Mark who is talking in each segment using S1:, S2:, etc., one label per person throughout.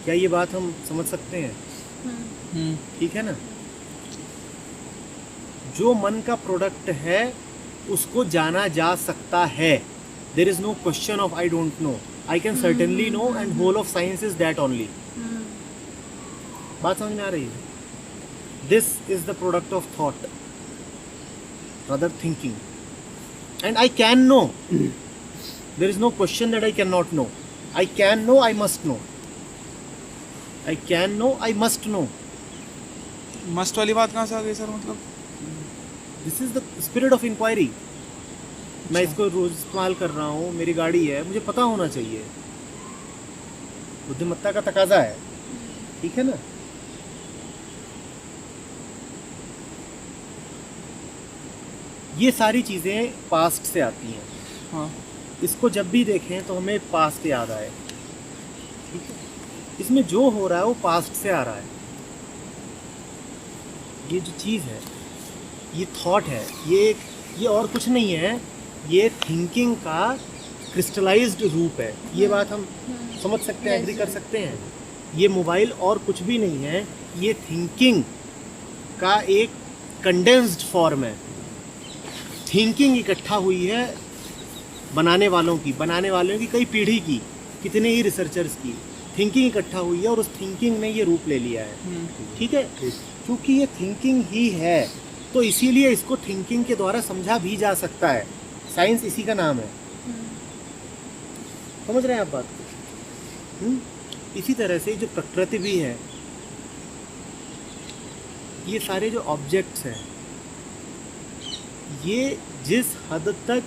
S1: क्या ये बात हम समझ सकते हैं? ठीक है ना? जो मन का प्रोडक्ट है उसको जाना जा सकता है. There is no question of I don't know. I can certainly know and whole of science is that only. बात समझ में आ रही है? This is the product of thought rather thinking, and I can know. There is no question that I cannot know. I can know, I must know. I can know, I must know.
S2: Must वाली बात कहाँ से आ गई sir? मतलब
S1: This is the spirit of inquiry. मैं इसको रोज इस्तेमाल कर रहा हूँ, मेरी गाड़ी है, मुझे पता होना चाहिए. बुद्धिमत्ता का तकाजा है. ठीक है ना? ये सारी चीज़ें पास्ट से आती हैं.
S2: हाँ.
S1: इसको जब भी देखें तो हमें पास्ट याद आए. ठीक है? इसमें जो हो रहा है वो पास्ट से आ रहा है. ये जो चीज़ है, ये थॉट है, ये और कुछ नहीं है. ये थिंकिंग का क्रिस्टलाइज्ड रूप है. ये बात हम समझ सकते हैं, एग्री कर सकते हैं. ये मोबाइल और कुछ भी नहीं है. ये थिंकिंग का एक कंडेंस्ड फॉर्म है. थिंकिंग इकट्ठा हुई है बनाने वालों की कई पीढ़ी की, कितने ही रिसर्चर्स की थिंकिंग इकट्ठा हुई है और उस थिंकिंग ने ये रूप ले लिया है. ठीक है? क्योंकि ये थिंकिंग ही है तो इसीलिए इसको थिंकिंग के द्वारा समझा भी जा सकता है. साइंस इसी का नाम है. समझ रहे हैं आप बात को? इसी तरह से जो प्रकृति भी है, ये सारे जो ऑब्जेक्ट्स हैं, ये जिस हद तक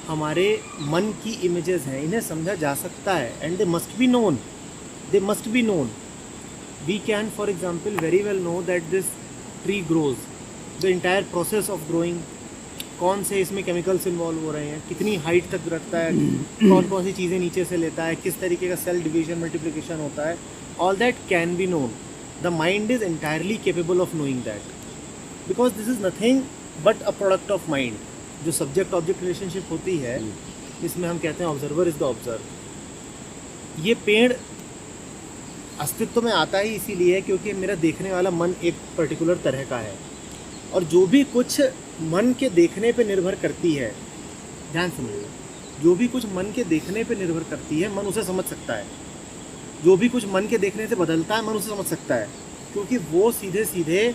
S1: हमारे मन की इमेजेस हैं, इन्हें समझा जा सकता है. And they must be known. We can for example very well know that this tree grows. The entire process of growing, कौन से इसमें केमिकल्स इन्वॉल्व हो रहे हैं, कितनी हाइट तक रखता है, कौन कौन सी चीज़ें नीचे से लेता है, किस तरीके का सेल डिवीजन मल्टीप्लिकेशन होता है, all that can be known. The mind is entirely capable of knowing that, because this is nothing but a product of mind. जो सब्जेक्ट ऑब्जेक्ट रिलेशनशिप होती है, इसमें हम कहते हैं ऑब्जर्वर इज द ऑब्जर्व. ये पेड़ अस्तित्व में आता ही इसीलिए क्योंकि मेरा देखने वाला मन एक पर्टिकुलर तरह का है. और जो भी कुछ मन के देखने पे निर्भर करती है, ध्यान समझिए, जो भी कुछ मन के देखने पे निर्भर करती है, मन उसे समझ सकता है. जो भी कुछ मन के देखने से बदलता है, मन उसे समझ सकता है, क्योंकि वो सीधे सीधे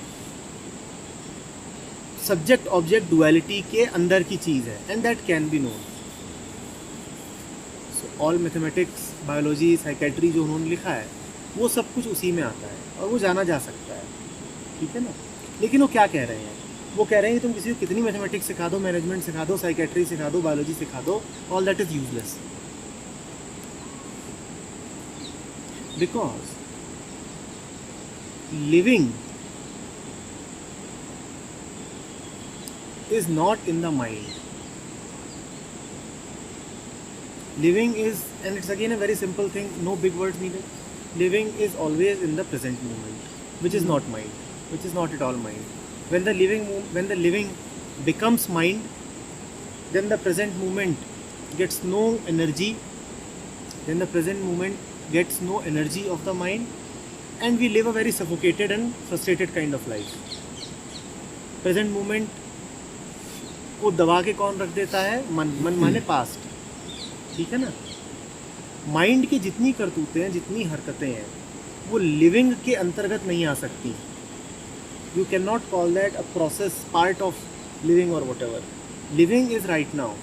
S1: सब्जेक्ट ऑब्जेक्ट डुअलिटी के अंदर की चीज़ है. And that can be known. So all mathematics, biology, psychiatry जो उन्होंने लिखा है, वो सब कुछ उसी में आता है और वो जाना जा सकता है. ठीक है ना? लेकिन वो क्या कह रहे हैं? वो कह रहे हैं कि तुम किसी को कितनी मैथमेटिक्स सिखा दो, मैनेजमेंट सिखा दो, साइकेट्री सिखा दो, बायोलॉजी सिखा दो, all that is useless. Because living is not in the mind. Living is, and it's again a very simple thing, no big words needed. Living is always in the present moment, which is not mind, which is not at all mind. When the living becomes mind, then the present moment gets no energy. Then the present moment gets no energy of the mind, and we live a very suffocated and frustrated kind of life. Present moment को दबा के कौन रख देता है? मन माने past. ठीक है ना? माइंड की जितनी करतूतें हैं, जितनी हरकतें हैं, वो लिविंग के अंतर्गत नहीं आ सकती. You can not call that a process part of living और whatever. Living is right now,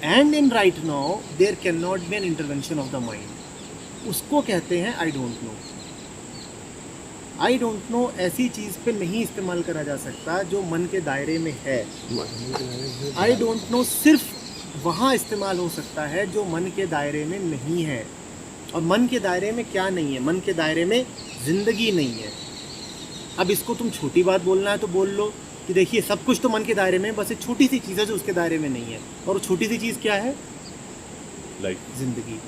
S1: and in right now there can not be an intervention of the mind. उसको कहते हैं I don't know. I don't know ऐसी चीज़ पे नहीं इस्तेमाल करा जा सकता जो मन के दायरे में है. आई डोंट नो सिर्फ वहाँ इस्तेमाल हो सकता है जो मन के दायरे में नहीं है. और मन के दायरे में क्या नहीं है? मन के दायरे में ज़िंदगी नहीं है. अब इसको तुम छोटी बात बोलना है तो बोल लो कि देखिए सब कुछ तो मन के दायरे में, बस एक छोटी सी चीज़ है जो उसके दायरे में नहीं है. और वो छोटी सी चीज़ क्या है?
S3: लाइफ,
S1: ज़िंदगी.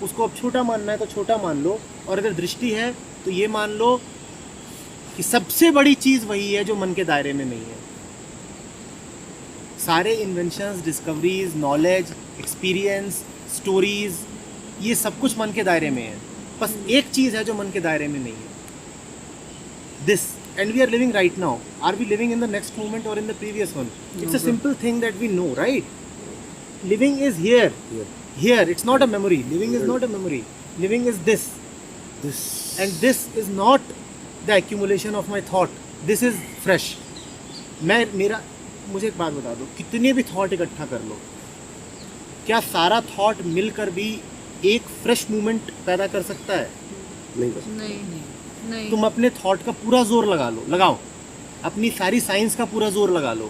S1: उसको अब छोटा मानना है तो छोटा मान लो, और अगर दृष्टि है तो ये मान लो कि सबसे बड़ी चीज़ वही है जो मन के दायरे में नहीं है. सारे inventions, discoveries, knowledge, experience, stories, ये सब कुछ मन के दायरे में है. बस एक चीज़ है जो मन के दायरे में नहीं है, this, and we are living right now. Are we living in the next moment or in the previous one? It's a simple thing that we know, right? Living is here. Here. It's not a memory. Living is not a memory. Living is this. And this is not the accumulation of my thought. This is fresh. मुझे एक बात बता दो, कितने भी thought इकट्ठा कर लो, क्या सारा थॉट मिलकर भी एक फ्रेश मूवमेंट पैदा कर सकता है? नहीं। तुम अपने थॉट का पूरा जोर लगाओ, अपनी सारी साइंस का पूरा जोर लगा लो,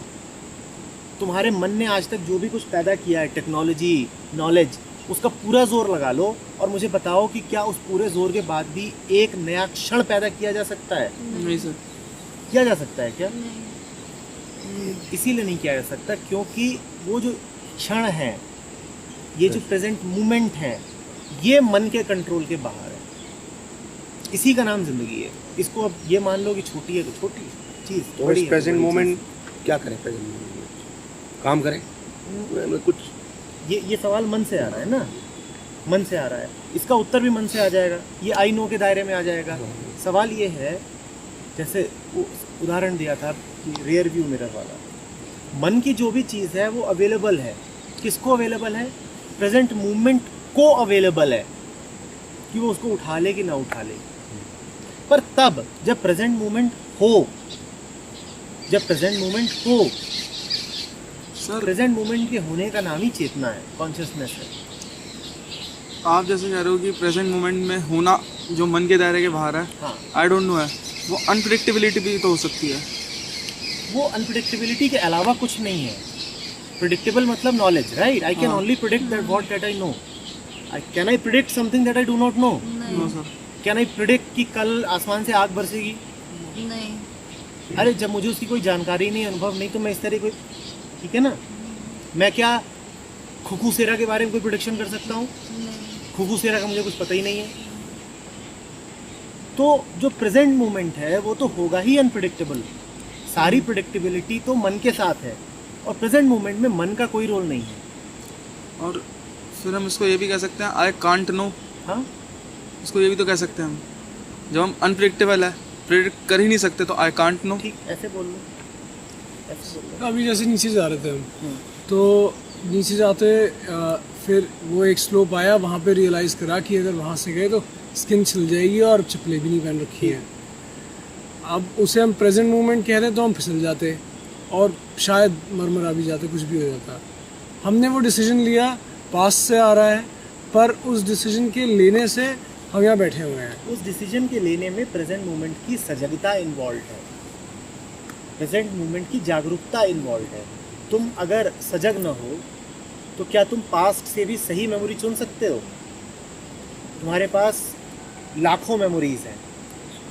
S1: तुम्हारे मन ने आज तक जो भी कुछ पैदा किया है, टेक्नोलॉजी, नॉलेज, उसका पूरा जोर लगा लो और मुझे बताओ कि क्या उस पूरे जोर के बाद भी एक नया क्षण पैदा किया जा सकता है?
S2: नहीं सर।
S1: किया जा सकता है क्या? इसीलिए नहीं किया जा सकता क्योंकि वो जो क्षण है, ये जो प्रेजेंट मोमेंट है, ये मन के कंट्रोल के बाहर है। इसी का नाम जिंदगी है। इसको अब ये मान लो कि छोटी है तो छोटी चीज़,
S4: तो इस प्रेजेंट मोमेंट क्या करें? प्रेजेंट मोमेंट में काम करें कुछ?
S1: ये सवाल मन से आ रहा है ना, मन से आ रहा है, इसका उत्तर भी मन से आ जाएगा, ये आई नो के दायरे में आ जाएगा। सवाल ये है, जैसे वो उदाहरण दिया था रियर व्यू मिरर वाला, मन की जो भी चीज़ है वो अवेलेबल है। किसको अवेलेबल है? प्रेजेंट मूवमेंट को अवेलेबल है कि वो उसको उठा ले कि ना उठा ले। पर तब जब प्रेजेंट मूवमेंट हो,
S2: सर
S1: प्रेजेंट मूवमेंट के होने का नाम ही चेतना है, कॉन्शियसनेस है।
S2: आप जैसे कह रहे हो कि प्रेजेंट मोमेंट में होना जो मन के दायरे के बाहर है,
S1: हाँ,
S2: आई डोंट नो है, वो अनप्रिडिक्टेबिलिटी भी तो हो सकती है।
S1: वो अनप्रिडिक्टेबिलिटी के अलावा कुछ नहीं है। प्रिडिक्टेबल मतलब knowledge, right? I can only predict that what that I know. Can I predict something that I do not know?
S2: No sir.
S1: Can I predict कि कल आसमान से आग बरसेगी?
S5: नहीं।
S1: अरे जब मुझे उसकी कोई जानकारी नहीं, अनुभव नहीं, तो मैं इस तरह कोई, ठीक है ना, मैं क्या खुखू सेरा के बारे में कोई प्रोडिक्शन कर सकता हूँ? खुखू सेरा का मुझे कुछ पता ही नहीं है। तो जो प्रेजेंट मोमेंट है वो तो होगा ही अनप्रिडिक्टेबल। सारी प्रिडिक्टेबिलिटी तो मन के साथ है और प्रेजेंट मोमेंट में मन का कोई रोल नहीं है।
S2: और फिर हम इसको ये भी कह सकते हैं, आई कांट नो।
S1: हाँ,
S2: इसको ये भी तो कह सकते हैं हम, जब हम अनप्रिडिक्टेबल है, प्रिडिक्ट कर ही नहीं सकते, तो आई कांट नो।
S1: ठीक, ऐसे बोल लो, ऐसे बोल लो।
S6: अभी जैसे नीचे जा रहे थे हम, तो नीचे जाते फिर वो एक स्लोप आया, वहाँ पे रियलाइज़ करा कि अगर वहाँ से गए तो स्किन छिल जाएगी और चप्पलें भी नहीं पहन रखी हैं। अब उसे हम प्रेजेंट मोमेंट कह रहे तो हम फिसल जाते और शायद मरमरा भी जाते, कुछ भी हो जाता। हमने वो डिसीजन लिया, पास से आ रहा है, पर उस डिसीजन के लेने से हम यहाँ बैठे हुए हैं।
S1: उस डिसीजन के लेने में प्रेजेंट मोमेंट की सजगता इन्वॉल्व है, प्रेजेंट मोमेंट की जागरूकता इन्वॉल्व है। तुम अगर सजग न हो तो क्या तुम पास्ट से भी सही मेमोरी चुन सकते हो? तुम्हारे पास लाखों मेमोरीज हैं,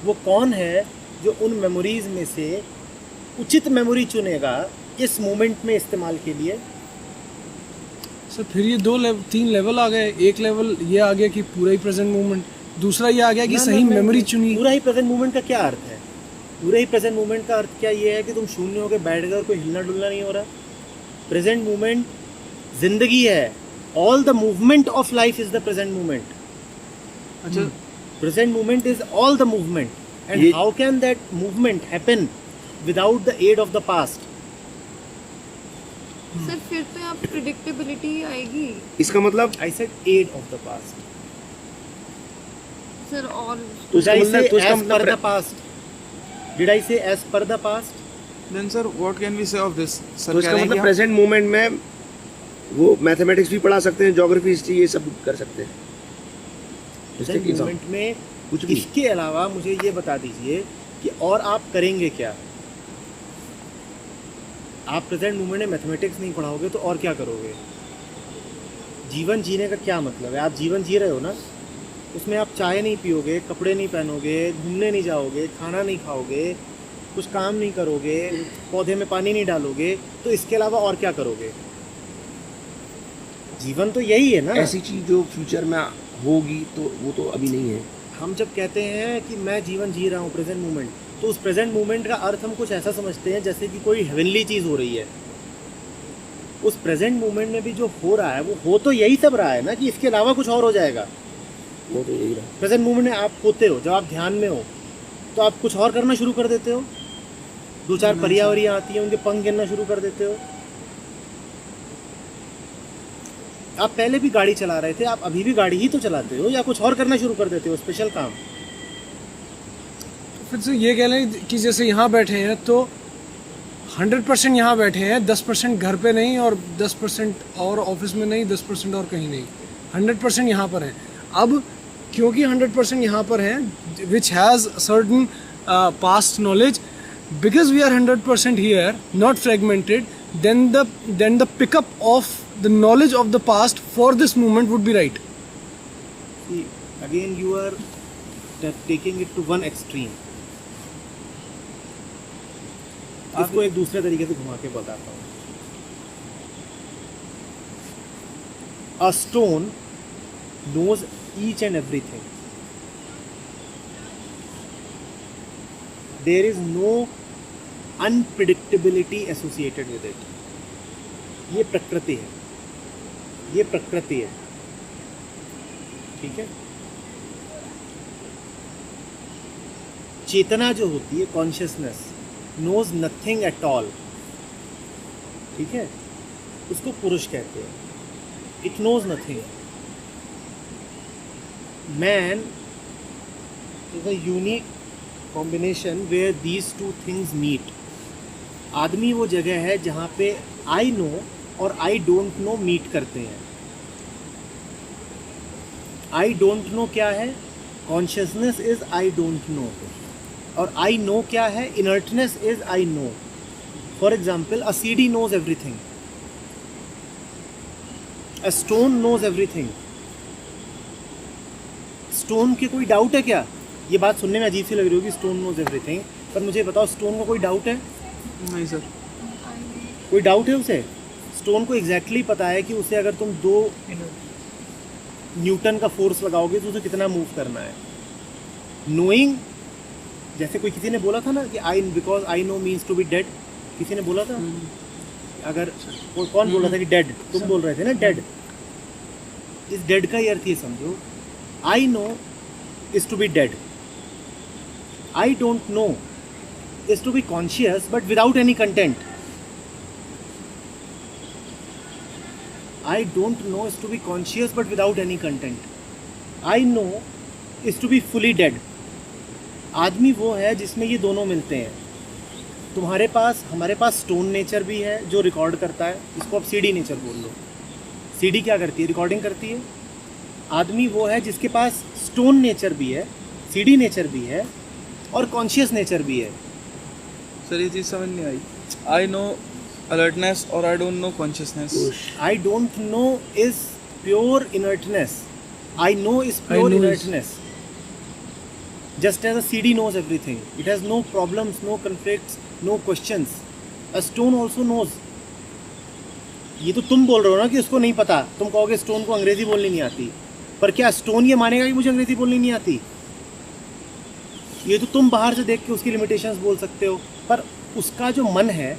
S1: वो कौन है जो उन मेमोरीज में से उचित मेमोरी चुनेगा इस मोमेंट में इस्तेमाल के लिए?
S6: सर फिर ये तीन लेवल आ गए। एक लेवल ये आ गया कि पूरा ही प्रेजेंट मोमेंट, दूसरा ये आ गया कि सही मेमोरी चुनी।
S1: पूरा ही प्रेजेंट मोमेंट का क्या अर्थ है? पूरे ही प्रेजेंट मोमेंट का अर्थ क्या ये है कि तुम शून्य होकर बैठ गए और कोई हिलना डुलना नहीं हो रहा? प्रेजेंट मोमेंट जिंदगी है। All the movement of life is the present moment.
S2: अच्छा,
S1: present moment is all the movement, and how can that movement happen without the aid of the past?
S5: Sir फिर तो यहाँ प्रिडिक्टेबिलिटी आएगी।
S4: इसका मतलब
S1: I said aid of the past.
S5: Sir और
S4: तो इसका मतलब तो इसका
S1: as per the
S4: मतलब
S1: past? Did I say as per the past?
S2: Then sir what can we say of this?
S4: तो
S2: सर कह
S4: इसका
S2: रहे हैं
S4: मतलब
S2: कि
S4: प्रेजेंट मोमेंट में वो मैथमेटिक्स भी पढ़ा सकते हैं, ज्योग्राफी, हिस्ट्री, ये सब कर सकते हैं।
S1: प्रेजेंट मोमेंट में
S4: कुछ भी।
S1: इसके अलावा मुझे ये बता दीजिए कि और आप करेंगे क्या? आप प्रेजेंट मोमेंट में मैथमेटिक्स नहीं पढ़ाओगे तो और क्या करोगे? जीवन जीने का क्या मतलब है? आप जीवन जी रहे हो ना, उसमें आप चाय नहीं पियोगे, कपड़े नहीं पहनोगे, घूमने नहीं जाओगे, खाना नहीं खाओगे, कुछ काम नहीं करोगे, पौधे में पानी नहीं डालोगे, तो इसके अलावा और क्या करोगे? जीवन तो यही है ना।
S4: ऐसी चीज जो फ्यूचर में होगी तो वो तो अभी नहीं है।
S1: हम जब कहते हैं कि मैं जीवन जी रहा हूँ प्रेजेंट मोमेंट, तो उस प्रेजेंट मोमेंट का अर्थ हम कुछ ऐसा समझते हैं जैसे कि कोई हेवनली चीज़ हो रही है। उस प्रेजेंट मोमेंट में भी जो हो रहा है वो हो तो यही सब रहा है ना, कि इसके अलावा कुछ और हो जाएगा।
S4: वो तो यही रहा।
S1: प्रेजेंट मोमेंट में आप होते हो, जब आप ध्यान में हो तो आप कुछ और करना शुरू कर देते हो, दो चार परियावरियाँ आती हैं, उनके पंख गिनना शुरू कर देते हो। आप पहले भी गाड़ी चला रहे थे, आप अभी भी गाड़ी ही तो चलाते हो, या कुछ और करना शुरू कर देते हो, स्पेशल काम।
S6: फिर से ये कह लें कि जैसे यहाँ बैठे हैं तो 100% यहाँ बैठे हैं, 10% घर पे नहीं और 10% और ऑफिस में नहीं, 10% और कहीं नहीं, 100% यहाँ पर हैं। अब क्योंकि 100% यहाँ पर हैं, which has certain past knowledge, because we are 100% here, not fragmented, then the pickup of the knowledge of the past for this moment would be right.
S1: See, again you are taking it to one extreme. इसको एक दूसरे तरीके से घुमा के बताता हूँ। A stone knows each and everything. There is no unpredictability associated with it. ये प्रकृति है, ये प्रकृति है, ठीक है। चेतना जो होती है, consciousness, knows nothing at all, ठीक है, उसको पुरुष कहते हैं। It knows nothing. Man is a unique combination where these two things meet. आदमी वो जगह है जहाँ पे आई नो और आई डोंट नो मीट करते हैं। आई डोंट नो क्या है? Consciousness is I don't know, और आई नो क्या है? Inertness is I know. For example, a CD knows everything, a stone knows everything. Stone के कोई डाउट है क्या? ये बात सुनने में अजीब सी लग रही होगी, स्टोन नोज एवरीथिंग, पर मुझे बताओ, स्टोन को कोई डाउट है?
S2: नहीं सर।
S1: कोई डाउट है उसे? स्टोन को एग्जैक्टली पता है कि उसे अगर तुम 2 न्यूटन का फोर्स लगाओगे तो उसे कितना मूव करना है। नोइंग, जैसे कोई किसी ने बोला था ना कि I because I know means to be dead, किसी ने बोला था। अगर कौन बोल रहा था कि डेड? तुम बोल रहे थे ना डेड। इस डेड का ही अर्थ ये समझो, I know is to be dead, I don't know is to be conscious but without any content. I don't know is to be conscious but without any content. I know is to be fully dead. आदमी वो है जिसमें ये दोनों मिलते हैं। तुम्हारे पास, हमारे पास स्टोन नेचर भी है जो रिकॉर्ड करता है, इसको आप सीडी नेचर बोल लो। सीडी क्या करती है? रिकॉर्डिंग करती है। आदमी वो है जिसके पास स्टोन नेचर भी है, सीडी नेचर भी है और कॉन्शियस नेचर भी है।
S2: सर ये चीज़ समझ नहीं आई। आई नो अलर्टनेस और आई don't no consciousness.
S1: I don't know is pure inertness. I know is pure
S6: know is-
S1: inertness. Just as a CD knows everything. It has no problems, no conflicts, no questions. A stone also knows. ये तो तुम बोल रहे हो ना कि उसको नहीं पता। तुम कहोगे स्टोन को अंग्रेजी बोलनी नहीं आती, पर क्या स्टोन ये मानेगा कि मुझे अंग्रेजी बोलनी नहीं आती? ये तो तुम बाहर से देख के उसकी लिमिटेशंस बोल सकते हो, पर उसका जो मन है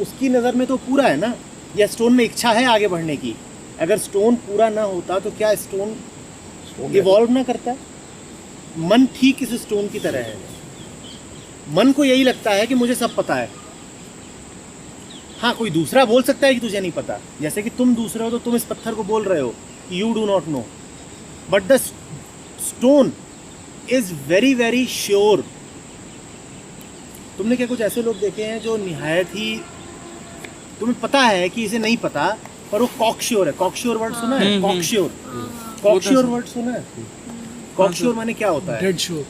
S1: उसकी नज़र में तो पूरा है ना। या स्टोन में इच्छा है आगे बढ़ने की। अगर स्टोन पूरा ना होता तो क्या स्टोन इवॉल्व ना करता? मन ठीक इस स्टोन की तरह है। मन को यही लगता है कि मुझे सब पता है। हाँ, कोई दूसरा बोल सकता है कि तुझे नहीं पता, जैसे कि तुम दूसरे हो तो तुम इस पत्थर को बोल रहे हो you do not no, but the stone is very very sure. तुमने क्या कुछ ऐसे लोग देखे हैं जो निहायत ही, तुम्हें पता है कि इसे नहीं पता, पर वो कॉकश्योर है। कॉकश्योर वर्ड सुना है? कॉकश्योर, कॉकश्योर वर्ड सुना है? कॉकश्योर माने क्या होता है?
S6: Dead show.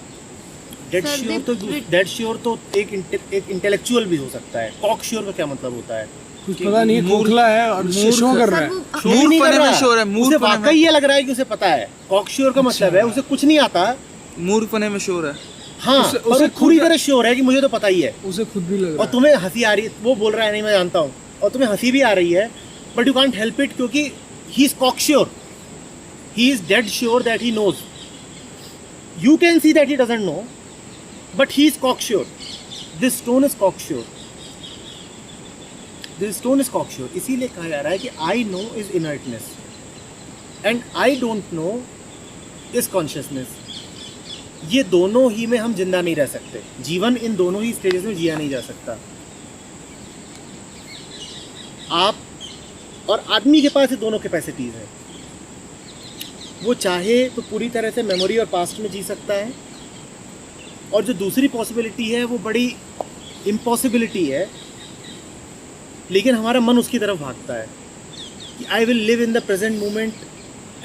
S1: डेड श्योर तो एक इंटेलेक्चुअल भी हो सकता है। कॉकश्योर का क्या मतलब होता है?
S6: कुछ पता नहीं, खोखला है और शो कर रहा है।
S1: शो नहीं कर रहा,
S2: श्योर है,
S1: उसे
S2: मूर्खपने
S1: वाकई ये लग रहा है कि उसे पता है। कॉकश्योर का मतलब है उसे कुछ नहीं आता।
S2: मूर्खपने में श्योर है।
S1: हाँ,
S6: उसे
S1: पर वो पूरी तरह श्योर है कि मुझे तो पता ही है।
S6: उसे खुद भी लग रहा
S1: और
S6: है।
S1: तुम्हें हंसी आ रही है, वो बोल रहा है नहीं मैं जानता हूँ, और तुम्हें हंसी भी आ रही है, but you can't help it, क्योंकि he is cocksure, he is dead sure that he knows. You can see that he doesn't know, but he is cocksure. This stone is cocksure, this stone is cocksure. इसीलिए कहा जा रहा है कि I know is inertness and I don't know is consciousness. ये दोनों ही में हम जिंदा नहीं रह सकते। जीवन इन दोनों ही स्टेजेस में जिया नहीं जा सकता। आप और आदमी के पास ये दोनों कैपेसिटीज़ हैं। वो चाहे तो पूरी तरह से मेमोरी और पास्ट में जी सकता है, और जो दूसरी पॉसिबिलिटी है वो बड़ी इम्पॉसिबिलिटी है, लेकिन हमारा मन उसकी तरफ भागता है कि I will live in the present moment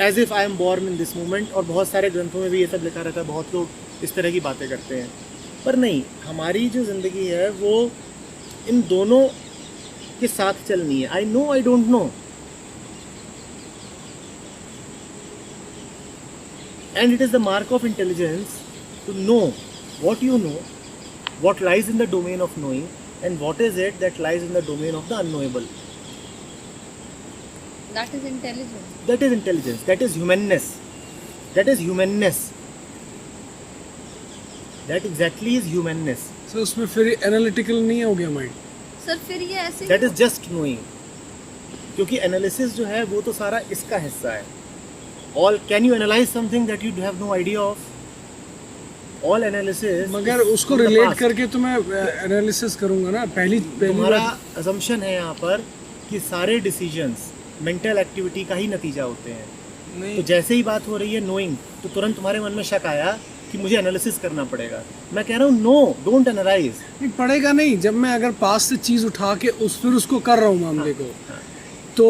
S1: as if I am born in this moment. और बहुत सारे ग्रंथों में भी ये सब लिखा रहता है, बहुत लोग इस तरह की बातें करते हैं। पर नहीं, हमारी जो ज़िंदगी है वो इन दोनों के साथ चलनी है। I know, I don't no, and it is the mark of intelligence to know what you know, what lies in the domain of knowing, and what is it that lies in the domain of the unknowable.
S5: That is intelligence.
S1: That is intelligence. That is humanness. That is humanness. That exactly is humanness.
S6: Sir उसमें फिर analytical नहीं हो गया mind?
S5: Sir फिर ये ऐसे
S1: That is just knowing. क्योंकि analysis जो है वो तो सारा इसका हिस्सा है। All can you analyze something that you have no idea of? All analysis.
S6: मगर
S1: is
S6: उसको
S1: from the
S6: रिलेट
S1: past.
S6: करके तो मैं एनालिसिस करूंगा ना। पहली
S1: तुम्हारा
S6: बार
S1: assumption है यहाँ पर कि सारे डिसीजंस मेंटल एक्टिविटी का ही नतीजा होते हैं। तो
S2: नहीं,
S1: जैसे ही बात हो रही है नोइंग, तो तुरंत तुम्हारे मन में शक आया कि मुझे एनालिसिस करना पड़ेगा। मैं कह रहा हूँ नो, डोंट एनालाइज।
S6: नहीं पड़ेगा नहीं। जब मैं अगर पास से चीज़ उठा के फिर उसको कर रहा हूँ मामले को, तो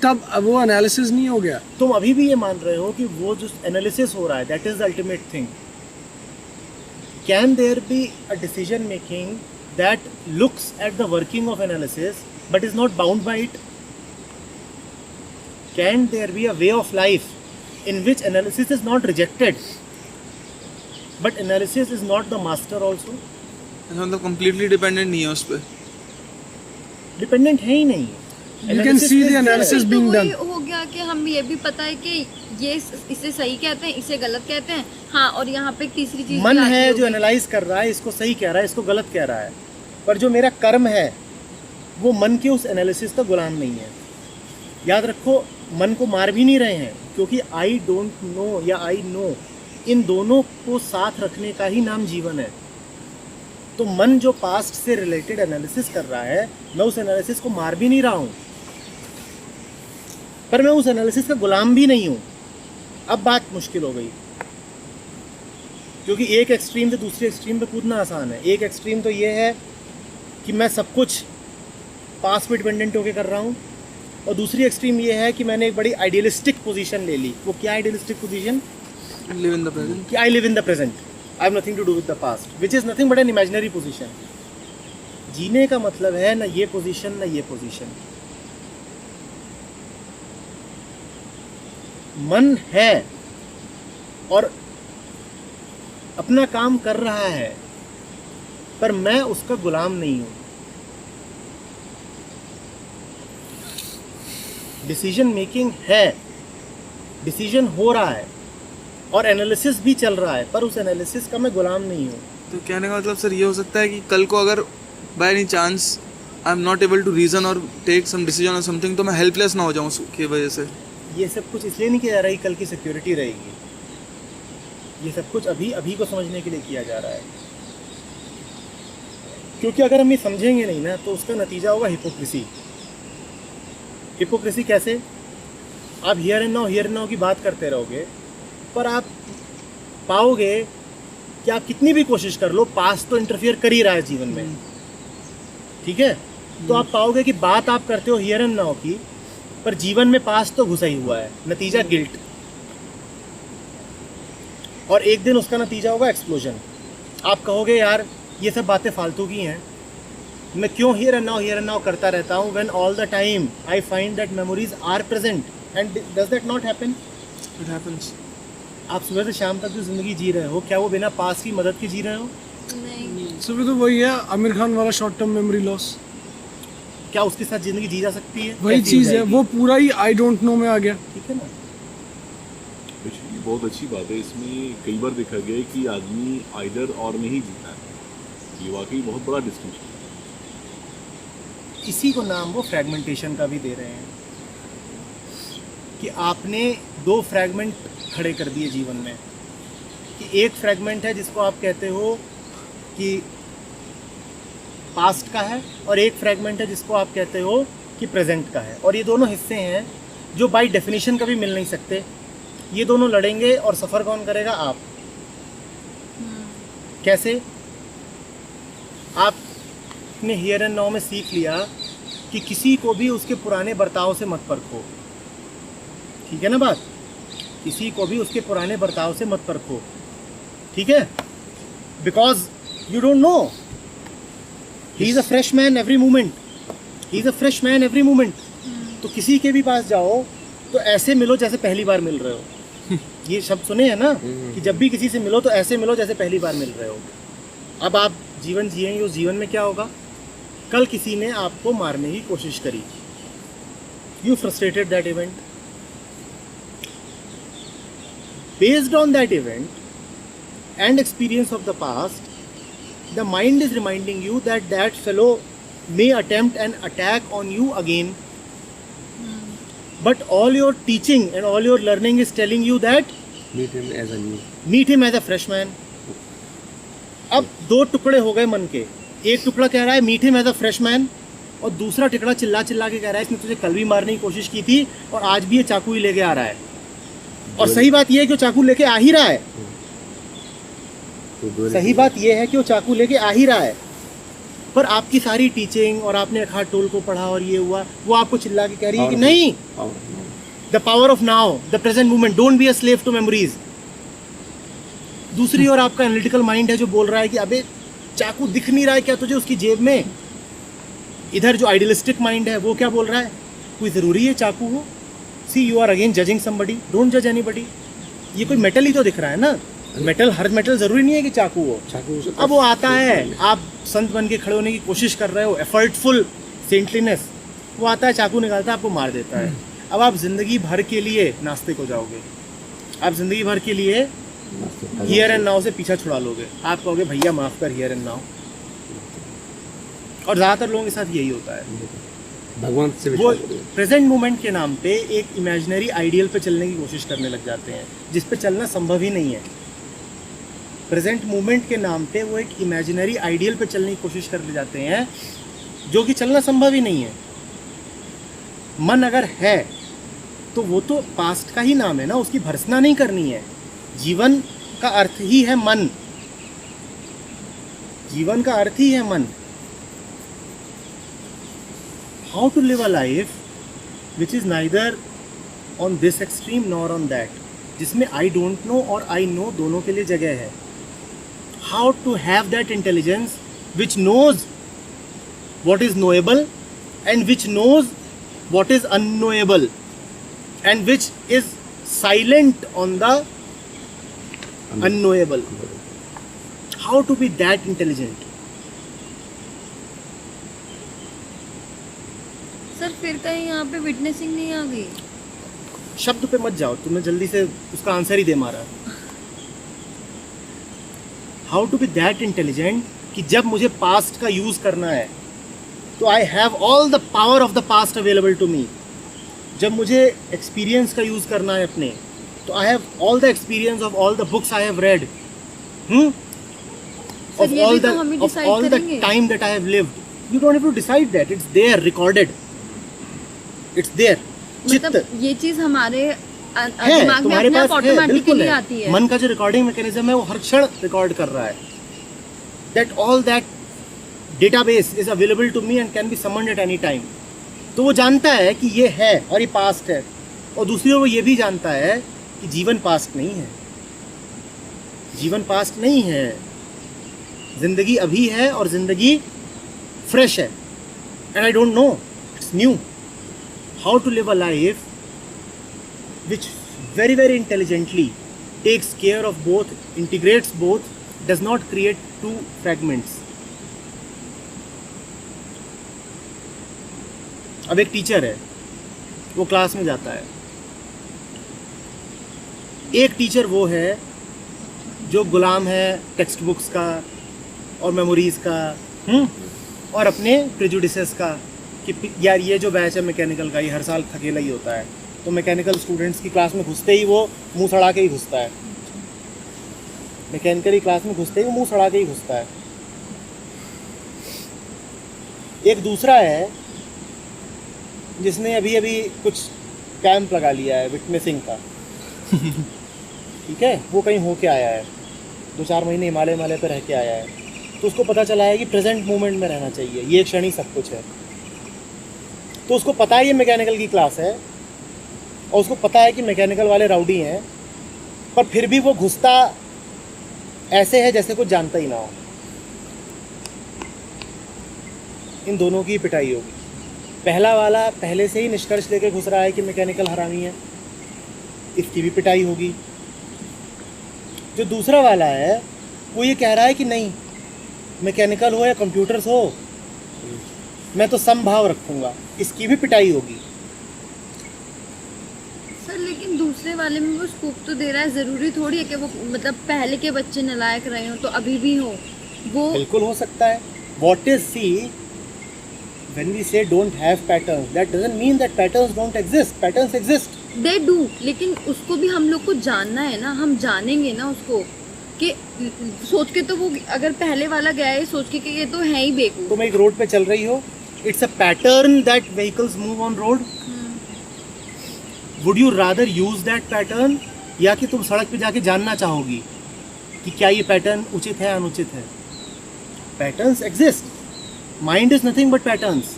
S6: तब वो एनालिसिस नहीं हो गया।
S1: तुम अभी भी ये मान रहे हो कि वो जो एनालिसिस हो रहा है that is the ultimate thing. Can there be a decision making that looks at the working of analysis but is not bound by it? Can there be a way of life in which analysis is not rejected but analysis is not the master also?
S2: मतलब completely dependent नहीं है उस पर।
S1: Dependent है ही नहीं।
S6: You can see the analysis
S5: तो
S6: being
S5: वही
S6: done.
S5: हो गया कि हम ये भी पता है कि ये इसे सही कहते हैं, इसे गलत कहते हैं। हाँ, और यहाँ पे एक तीसरी चीज
S1: मन
S5: भी आती
S1: है जो
S5: होगी।
S1: एनालाइज कर रहा है, इसको सही कह रहा है, इसको गलत कह रहा है, पर जो मेरा कर्म है वो मन के उस एनालिसिस का गुलाम नहीं है। याद रखो, मन को मार भी नहीं रहे हैं, क्योंकि आई डोंट नो या आई नो, इन दोनों को साथ रखने का ही नाम जीवन है। तो मन जो पास्ट से रिलेटेड एनालिसिस कर रहा है, मैं उस एनालिसिस को मार भी नहीं रहा हूँ, पर मैं उस एनालिसिस का गुलाम भी नहीं हूँ। अब बात मुश्किल हो गई, क्योंकि एक एक्सट्रीम से दूसरे एक्सट्रीम पे कूदना आसान है। एक एक्सट्रीम तो ये है कि मैं सब कुछ पास पे डिपेंडेंट होकर कर रहा हूँ, और दूसरी एक्सट्रीम ये है कि मैंने एक बड़ी आइडियलिस्टिक पोजीशन ले ली। वो क्या idealistic position?
S2: Live in the present.
S1: कि I live in the present, I have nothing to do with the past, which is nothing but an imaginary position. जीने का मतलब है ना ये पोजीशन ना ये पोजीशन। मन है और अपना काम कर रहा है, पर मैं उसका गुलाम नहीं हूं। डिसीजन मेकिंग है, डिसीजन हो रहा है, और एनालिसिस भी चल रहा है, पर उस एनालिसिस का मैं गुलाम नहीं हूं।
S2: तो कहने का मतलब सर ये हो सकता है कि कल को अगर by any chance I am not able to reason और टेक सम डिसीजन और समथिंग, तो मैं हेल्पलेस ना हो जाऊँ उसकी वजह से।
S1: ये सब कुछ इसलिए नहीं किया जा रहा है कि कल की सिक्योरिटी रहेगी। ये सब कुछ अभी अभी को समझने के लिए किया जा रहा है, क्योंकि अगर हम ये समझेंगे नहीं ना, तो उसका नतीजा होगा हिपोक्रेसी। हिपोक्रेसी कैसे? आप हियर एंड नाउ की बात करते रहोगे, पर आप पाओगे कि आप कितनी भी कोशिश कर लो, पास्ट तो इंटरफियर कर ही रहा है जीवन में, ठीक है? तो आप पाओगे कि बात आप करते हो हियर एंड नाउ की, पर जीवन में पास्ट तो घुसा ही हुआ है। नतीजा गिल्ट, और एक दिन उसका नतीजा होगा एक्सप्लोजन। आप कहोगे यार ये सब बातें फालतू की हैं, मैं क्यों हियर एंड नाउ करता रहता हूँ, when all the time I find that memories are present, and does that not happen?
S2: It happens.
S1: आप सुबह से शाम तक जो जिंदगी जी रहे हो, क्या वो बिना पास्ट की मदद के जी रहे हो?
S5: नहीं।
S6: सुबह तो वही है आमिर खान वाला शॉर्ट टर्म मेमोरी लॉस।
S1: क्या उसके साथ जिंदगी जी जा सकती है?
S6: वही
S1: कैसी हो
S6: चीज़ है,
S1: जाएगी?
S6: वो पूरा ही आई डोंट नो में आ गया।
S1: ठीक है ना?
S3: ये बहुत अच्छी बात है। इसमें कई बार देखा गया है कि आदमी आइदर और में ही जीता है। ये वाकई बहुत बड़ा डिस्टिंक्शन है।
S1: इसी को नाम वो फ्रैगमेंटेशन का भी दे रहे हैं, कि आपने दो फ्रैगमेंट खड़े कर दिए जीवन में कि एक फ्रेगमेंट है जिसको आप कहते हो कि पास्ट का है और एक फ्रेगमेंट है जिसको आप कहते हो कि प्रेजेंट का है, और ये दोनों हिस्से हैं जो बाय डेफिनेशन कभी मिल नहीं सकते। ये दोनों लड़ेंगे और सफ़र कौन करेगा? आप। कैसे? आपने हियर एंड नाउ में सीख लिया कि किसी को भी उसके पुराने बर्ताव से मत परखो, ठीक है ना बात? किसी को भी उसके पुराने बर्ताव से मत परखो, ठीक है? Because you don't know, he is a fresh man every moment, he is a fresh man every moment. तो किसी के भी पास जाओ तो ऐसे मिलो जैसे पहली बार मिल रहे हो। ये शब्द सुने हैं ना कि जब भी किसी से मिलो तो ऐसे मिलो जैसे पहली बार मिल रहे हो। अब आप जीवन जिएंगे, उस जीवन में क्या होगा? कल किसी ने आपको मारने की कोशिश करी, U frustrated that event, based on that event and experience of the past, the mind is reminding you that that fellow may attempt an attack on you again, but all your teaching and all your learning is telling you that
S4: meet him as a new,
S1: meet him as a fresh man. अब दो टुकड़े हो गए मन के, एक टुकड़ा कह रहा है meet him as a fresh man, और दूसरा टुकड़ा चिल्ला चिल्ला के कह रहा है इसने तुझे कल भी मारने की कोशिश की थी और आज भी ये चाकू ही लेके आ रहा है। और सही बात ये है कि वो चाकू लेके आ ही रहा है, सही बात ये है कि वो चाकू लेके आ ही रहा है, पर आपकी सारी टीचिंग और आपने अखाड़ टोल को पढ़ा और ये हुआ, वो आपको चिल्ला के कह रही है कि नहीं, the power of now, the present moment, don't be a slave to memories. दूसरी ओर आपका एनालिटिकल माइंड है जो बोल रहा है कि अबे चाकू दिख नहीं रहा है क्या तुझे उसकी जेब में। इधर जो आइडियलिस्टिक माइंड है वो क्या बोल रहा है? कोई ज़रूरी है चाकू हो? See you are again judging somebody, don't जज एनीबडी। ये कोई मेटल ही तो दिख रहा है ना, मेटल, हर मेटल ज़रूरी नहीं है कि चाकू हो। अब वो आता है, आप संत बन के खड़े होने की कोशिश कर रहे हो, एफर्टफुल सेंटलीनेस, वो आता है, चाकू निकालता है, आपको मार देता है। अब आप ज़िंदगी भर के लिए नास्तिक हो जाओगे, आप ज़िंदगी भर के लिए हियर एंड नाउ से पीछा छुड़ा लोगे। आप कहोगे भैया माफ़ कर हियर एंड नाउ, और ज़्यादातर लोगों के साथ यही होता है।
S4: भगवान से
S1: वो प्रेजेंट मोमेंट के नाम पे एक इमेजिनरी आइडियल पे चलने की कोशिश करने लग जाते हैं जिस पे चलना संभव ही नहीं है। प्रेजेंट मोमेंट के नाम पे वो एक इमेजिनरी आइडियल पे चलने की कोशिश कर ले जाते हैं जो कि चलना संभव ही नहीं है। मन अगर है तो वो तो पास्ट का ही नाम है ना, उसकी भर्सना नहीं करनी है। जीवन का अर्थ ही है मन, जीवन का अर्थ ही है मन। How to live a life which is neither on this extreme nor on that, जिसमें आई डोंट नो और आई नो दोनों के लिए जगह है। How to have that intelligence which knows what is knowable and which knows what is unknowable and which is silent on the unknowable. How to be that intelligent?
S5: Sir फिर कहीं यहाँ पे witnessing नहीं आ गई?
S1: शब्द पे मत जाओ, तुमने जल्दी से उसका आंसर ही दे मारा। How to be that intelligent कि जब मुझे पास्ट का यूज़ करना है तो I have all the power of the past available to me. जब मुझे एक्सपीरियंस का यूज़ करना है अपने, तो I have all the experience of all the books I have read, of all the time that I have lived. You don't have to decide that, it's there, recorded, it's there.
S5: मतलब ये चीज़ हमारे
S1: है,
S5: दिमाग में
S1: तुम्हारे
S5: अपने आप
S1: पास है, बिल्कुल
S5: ऑटोमेटिकली
S1: है।
S5: आती है।
S1: मन का जो रिकॉर्डिंग मैकेनिज्म है वो हर क्षण रिकॉर्ड कर रहा है। That all that database is available to me and can be summoned at any time. तो वो जानता है कि ये है और ये पास्ट है, और दूसरी ओर वो ये भी जानता है कि जीवन पास्ट नहीं है, जीवन पास्ट नहीं है, जिंदगी अभी है और जिंदगी फ्रेश है। And I don't know, it's new. How to live a life which very very intelligently takes care of both, integrates both, does not create two fragments. अब एक टीचर है, वो क्लास में जाता है। एक टीचर वो है जो गुलाम है टेक्स्ट बुक्स का और मेमोरीज का, और अपने प्रेजुडिसेस का कि यार ये जो बैच है मैकेनिकल का ये हर साल थकेला ही होता है, तो मैकेनिकल स्टूडेंट्स की क्लास में घुसते ही वो मुंह सड़ा के ही घुसता है, मैकेनिकल की क्लास में घुसते ही वो मुंह सड़ा के ही घुसता है। एक दूसरा है जिसने अभी अभी कुछ कैंप लगा लिया है विटनेसिंग का, ठीक है, वो कहीं होके आया है, 2-4 महीने हिमालय पे रह के आया है, तो उसको पता चला है कि प्रेजेंट मोमेंट में रहना चाहिए, ये क्षण ही सब कुछ है। तो उसको पता है ये मैकेनिकल की क्लास है और उसको पता है कि मैकेनिकल वाले राउडी हैं, पर फिर भी वो घुसता ऐसे है जैसे कुछ जानता ही ना हो। इन दोनों की पिटाई होगी। पहला वाला पहले से ही निष्कर्ष लेके घुस रहा है कि मैकेनिकल हरामी है, इसकी भी पिटाई होगी। जो दूसरा वाला है वो ये कह रहा है कि नहीं, मैकेनिकल हो या कंप्यूटर्स हो, मैं तो समभाव रखूंगा, इसकी भी पिटाई होगी।
S5: सर लेकिन दूसरे वाले में वो स्कूप तो दे रहा है, जरूरी थोड़ी है कि वो मतलब पहले के बच्चे नालायक रहे हो तो अभी भी हो वो।
S1: बिल्कुल हो सकता है। What is see when we say don't have patterns, that doesn't mean that patterns don't exist. Patterns exist.
S5: They do, लेकिन उसको भी हम लोग को जानना है ना, हम जानेंगे ना उसको कि सोच के तो वो अगर पहले वाला गया है सोच के कि ये तो है ही बेवकूफ।
S1: तुम एक रोड पे चल रही हो, it's a pattern that vehicles move on road. Would you rather use that pattern, या कि तुम सड़क पे जाके जानना चाहोगी कि क्या ये पैटर्न उचित है अनुचित है? Patterns exist. Mind is nothing but patterns,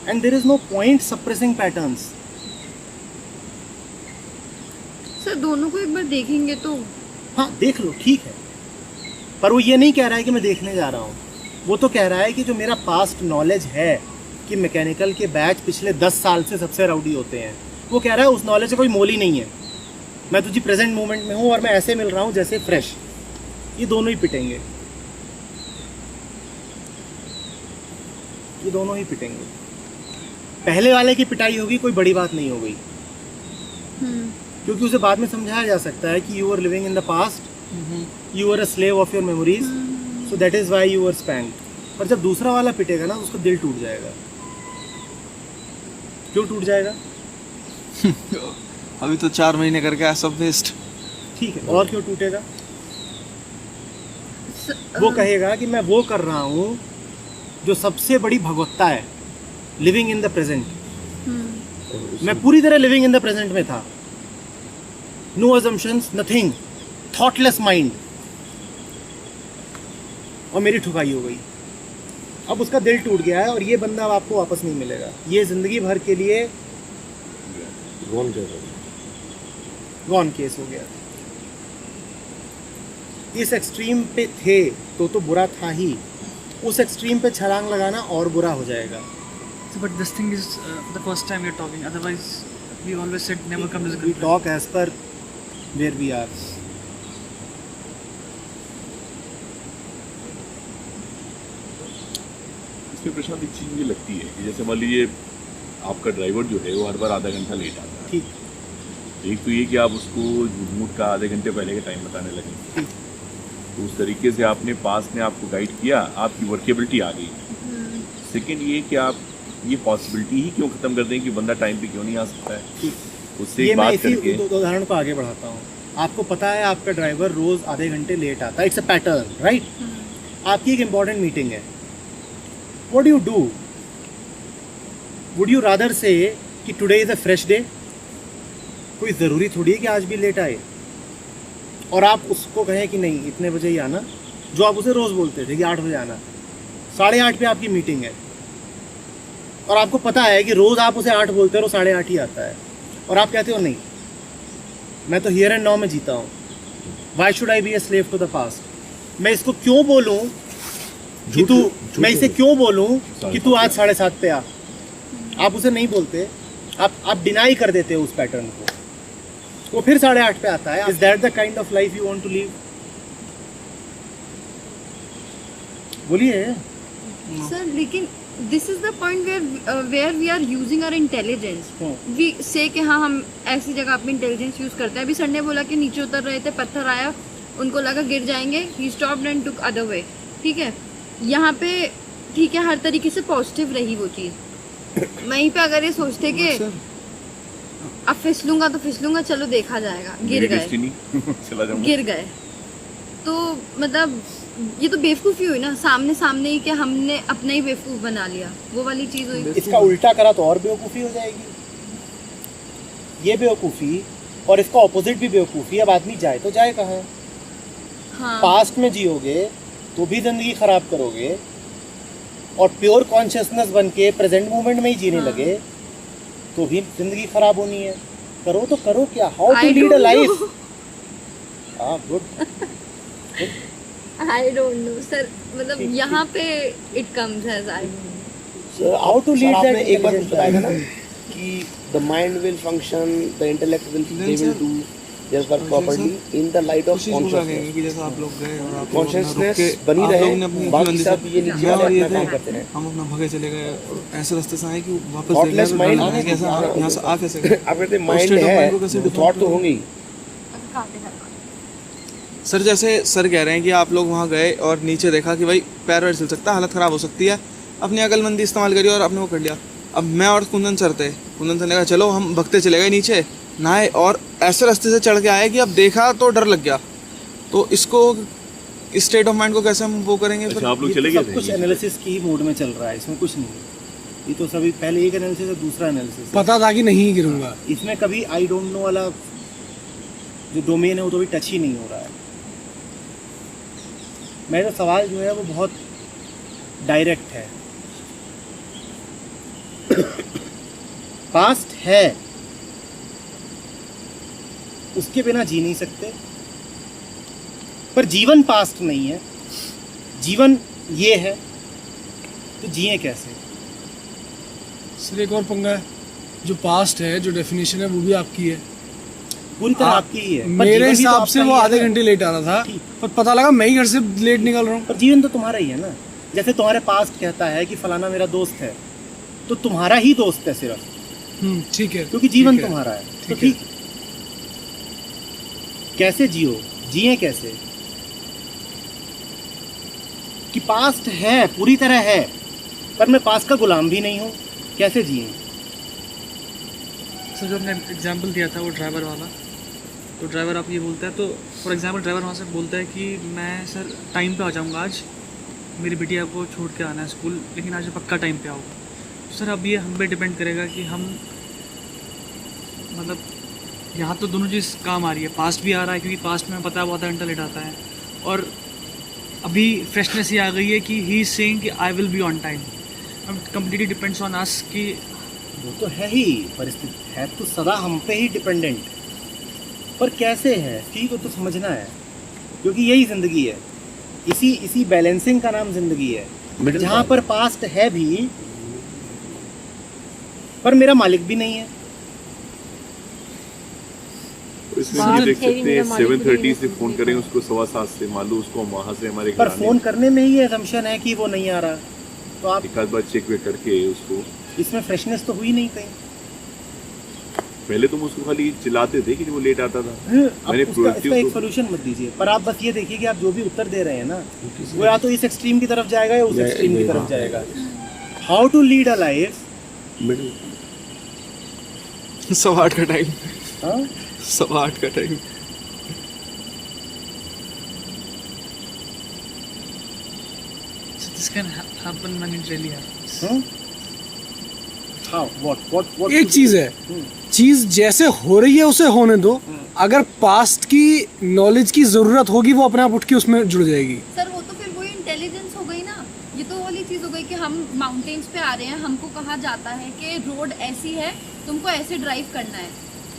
S1: and there is no point suppressing patterns.
S5: Sir दोनों को एक बार देखेंगे तो।
S1: हाँ देख लो, ठीक है, पर वो ये नहीं कह रहा है कि मैं देखने जा रहा हूँ। वो तो कह रहा है कि जो मेरा पास्ट नॉलेज है कि मैकेनिकल के बैच पिछले 10 साल से सबसे राउडी होते हैं, वो कह रहा है उस नॉलेज का कोई मोल ही नहीं है, मैं तुझे प्रेजेंट मोमेंट में हूँ और मैं ऐसे मिल रहा हूँ जैसे फ्रेश। ये दोनों ही पिटेंगे, ये दोनों ही पिटेंगे। पहले वाले की पिटाई होगी, कोई बड़ी बात नहीं हो गई, क्योंकि उसे बाद में समझाया जा सकता है कि you are living in the past, you are a slave of your memories, so that is why you are spanked. पर जब दूसरा वाला पिटेगा ना तो उसका दिल टूट जाएगा। क्यों टूट जाएगा?
S2: अभी तो 4 महीने करके आया सब वेस्ट।
S1: ठीक है, और क्यों टूटेगा? वो कहेगा कि मैं वो कर रहा हूँ जो सबसे बड़ी भगवत्ता है, लिविंग इन द प्रेजेंट। मैं पूरी तरह लिविंग इन द प्रेजेंट में था, no assumptions, nothing, thoughtless mind, और मेरी ठुकाई हो गई। अब उसका दिल टूट गया है और ये बंदा अब आपको वापस नहीं मिलेगा, ये जिंदगी भर के लिए गॉन केस हो गया। इस एक्सट्रीम पे थे तो बुरा था ही, उस एक्सट्रीम पे छलांग लगाना और बुरा हो जाएगा।
S7: So, but this thing is the first time you're talking. Otherwise, we always said never come to this
S1: We
S7: conclusion.
S1: talk as per where we are.
S3: इसमें प्रशांत एक चीज़ मुझे लगती है कि जैसे मान लीजिए आपका ड्राइवर जो है वो हर बार आधा घंटा लेट आता है।
S1: ठीक।
S3: एक तो ये कि आप उसको झूठ का आधे घंटे पहले का टाइम बताने लगे, तो उस तरीके से आपने पास ने आपको गाइड किया, आपकी वर्केबिलिटी आ गई। सेकेंड ये कि आप ये पॉसिबिलिटी ही क्यों ख़त्म कर दें कि बंदा टाइम पे क्यों नहीं आ सकता है। उससे
S1: ये
S3: एक
S1: मैं
S3: बात
S1: इसी
S3: करके
S1: उदाहरण को आगे बढ़ाता हूँ। आपको पता है आपका ड्राइवर रोज आधे घंटे लेट आता है, इट्स अ पैटर्न, राइट? आपकी एक इंपॉर्टेंट मीटिंग है, what do you do? Would you rather से कि today is a fresh day, कोई ज़रूरी थोड़ी है कि आज भी लेट आए, और आप उसको कहें कि नहीं इतने बजे ही आना, जो आप उसे रोज़ बोलते थे कि 8 बजे आना, 8:30 पे आपकी मीटिंग है, और आपको पता है कि रोज़ आप उसे 8 बोलते हो, 8:30 ही आता है, और आप कहते हो नहीं मैं तो हियर एंड नाउ में जीता हूँ, why should I be a slave to the past. मैं इसको क्यों बोलूँ कि तू, मैं इसे क्यों बोलूँ कि तू आज 7:30 पे आ। आप उसे नहीं बोलते, आप डिनाई कर देते हो उस पैटर्न को, वो फिर 8:30 पे आता है। Is that the kind of life you want to live? बोलिए।
S5: सर लेकिन this is the point where we are using our intelligence. We say कि हाँ हम ऐसी जगह अपनी इंटेलिजेंस यूज करते हैं। अभी सर ने बोला कि नीचे उतर रहे थे, पत्थर आया, उनको लगा गिर जाएंगे, he stopped and took other way. ठीक है, यहाँ पे ठीक है हर तरीके से पॉजिटिव रही वो चीज़। वहीं पे अगर ये सोचते कि अब फिसलूंगा तो फिसलूंगा, चलो देखा जाएगा, गिर
S3: मेरी
S5: गए,
S3: डेस्टिनी चला जाऊंगा।
S5: गिर गए तो मतलब ये तो बेवकूफ़ी हुई ना, सामने सामने ही कि हमने अपना ही बेवकूफ़ बना लिया, वो वाली चीज़ हुई।
S1: इसका उल्टा करा तो और बेवकूफ़ी हो जाएगी। ये बेवकूफ़ी और इसका ऑपोजिट भी बेवकूफ़ी। अब आदमी जाए तो जाए कहाँ?
S5: हाँ
S1: पास्ट में जियोगे तो भी ज़िंदगी ख़राब करोगे, और प्योर कॉन्शियसनेस बन के प्रेजेंट मोमेंट में ही जीने
S5: हाँ।
S1: लगे तो भी ज़िंदगी ख़राब होनी है। करो तो करो क्या? How to
S5: I
S1: lead a
S5: don't
S1: life?
S5: know.
S1: हाँ, good.
S5: I don't know sir, मतलब यहाँ पे it comes as I
S1: How to lead
S4: आपने
S1: that
S4: एक बार कुछ बताया था ना
S1: intelligent
S4: कि the mind will function, the intellect will
S2: Then
S4: they will
S2: sir,
S4: do their work properly in the light of
S2: उस चीज़ को क्या कहेंगे
S4: कॉन्शियसनेस।
S2: कि जैसे आप लोग गए और आप
S4: Consciousness
S2: लोग अपना
S4: बनी
S2: आप
S4: रहे,
S2: लोगों ने अपनी
S4: बाकी
S2: बंदी
S4: सब
S2: से-
S4: ये नीचे
S2: मैं
S4: वाले
S2: और ये
S4: अपना
S2: थे,
S4: काम करते रहे।
S2: हम अपना भगे चले गए और ऐसे रास्ते से आए कि वापस
S4: Thoughtless
S2: देखने
S4: mind
S2: में
S4: आने
S2: लगा कैसा
S4: की-
S2: यहाँ से आ कैसे गए?
S4: आप कहते
S2: उस
S4: माइंड
S2: state of
S4: है,
S2: mind को कैसे define
S4: थॉट तो
S2: करोगे?
S4: होंगे ही।
S2: सर जैसे सर कह रहे हैं कि आप लोग वहाँ गए और नीचे देखा कि भाई पैर वैर चल सकता है, हालत ख़राब हो सकती है, अपनी अकलमंदी इस्तेमाल करी और आपने वो कर लिया। अब मैं और कुंदन सर थे, कुंदन सर ने कहा चलो हम भगते चले गए नीचे, नहाए और ऐसे रास्ते से चढ़ के आए कि अब देखा तो डर लग गया। तो इसको इस स्टेट ऑफ माइंड को कैसे हम वो करेंगे फिर?
S3: अच्छा आप लोग
S1: ये
S3: चले
S1: तो
S3: गए
S1: सब कुछ
S3: थे?
S1: एनालिसिस की ही मोड में चल रहा है, इसमें कुछ नहीं है। ये तो सभी पहले एक एनालिसिस है, दूसरा एनालिसिस है।
S6: पता था कि नहीं गिरूंगा।
S1: इसमें कभी आई डोंट नो वाला जो डोमेन है वो तो भी टच ही नहीं हो रहा है। मेरा सवाल जो है वो बहुत डायरेक्ट है। पास्ट है, उसके बिना जी नहीं सकते, पर जीवन पास्ट नहीं है, जीवन ये है, तो जिए कैसे?
S6: सर एक और पंगा है, जो पास्ट है, जो डेफिनेशन है वो भी आपकी है।
S1: पूरी तरह आपकी ही है। पर
S6: मेरे
S1: जीवन भी तो
S6: हिसाब से
S1: आपका
S6: वो
S1: ही है
S6: आधे
S1: ना।
S6: घंटे लेट आ रहा था,
S1: ठीक।
S6: पर पता लगा मैं ही घर से लेट निकल रहा हूँ।
S1: पर जीवन तो तुम्हारा ही है ना। जैसे तुम्हारे पास्ट कहता है कि फलाना मेरा दोस्त है, तो तुम्हारा ही दोस्त है सिर्फ,
S6: ठीक है,
S1: क्योंकि जीवन
S6: ठीक है।
S1: तुम्हारा है। तो
S6: ठीक है।
S1: ठीक, कैसे जियो, जिए कैसे? कि पास्ट है, पूरी तरह है, पर मैं पास्ट का गुलाम भी नहीं हूँ, कैसे जिए?
S7: सर जो आपने एग्जाम्पल दिया था वो ड्राइवर वाला, तो ड्राइवर आप ये बोलता है, तो फॉर एग्जांपल ड्राइवर वहाँ से बोलता है कि मैं सर टाइम पे आ जाऊँगा आज, मेरी बिटिया को छोड़ के आना है स्कूल, लेकिन आज पक्का टाइम पे आऊँगा। तो सर अब ये हम पे डिपेंड करेगा कि हम मतलब यहाँ तो दोनों चीज़ काम आ रही है, पास्ट भी आ रहा है क्योंकि पास्ट में पता है वो आधा घंटा लेट आता है, और अभी फ्रेशनेस ये आ गई है कि ही इज सेइंग कि I will be on time. अब कम्प्लीटली डिपेंड्स ऑन अस कि
S1: वो तो है ही, परिस्थिति है तो सदा हम पे ही डिपेंडेंट, पर कैसे है ठीक को तो समझना है, क्योंकि यही ज़िंदगी है। इसी बैलेंसिंग का नाम ज़िंदगी है,
S4: Middle
S1: जहाँ
S4: path।
S1: पर पास्ट है भी, पर मेरा मालिक भी नहीं है।
S3: तो इसमें ये देख सकते हैं 7:30 से फोन करें उसको 7:15 से, मान लो उसको वहाँ से हमारे
S1: पर
S3: घर
S1: फ़ोन करने में ही असम्पशन है कि वो नहीं आ रहा, तो आप
S3: एक आध बार चेक वेक करके उसको,
S1: इसमें फ्रेशनेस तो हुई नहीं कहीं।
S3: पहले तुम उसको खाली चिल्लाते थे कि वो लेट आता था।
S1: अब
S3: मैंने
S1: इसका
S3: productive
S1: एक
S3: तो-
S1: सोल्यूशन मत दीजिए, पर आप बस ये देखिए कि आप जो भी उत्तर दे रहे हैं ना, वो या तो इस एक्सट्रीम की तरफ जाएगा या उस एक्सट्रीम की तरफ जाएगा। How to lead a life,
S4: middle
S2: 8:15 का टाइम,
S1: हाँ
S2: 8:15 का time.
S7: This can happen when it really happens.
S1: How what
S6: एक चीज है, चीज जैसे हो रही है उसे होने दो, अगर पास्ट की नॉलेज की जरूरत होगी वो अपने आप उठ के उसमें जुड़ जाएगी।
S5: सर वो तो फिर वही इंटेलिजेंस हो गई ना, ये तो वाली चीज़ हो गई कि हम माउंटेन्स पे आ रहे हैं, हमको कहा जाता है कि रोड ऐसी है, तुमको ऐसे ड्राइव करना है,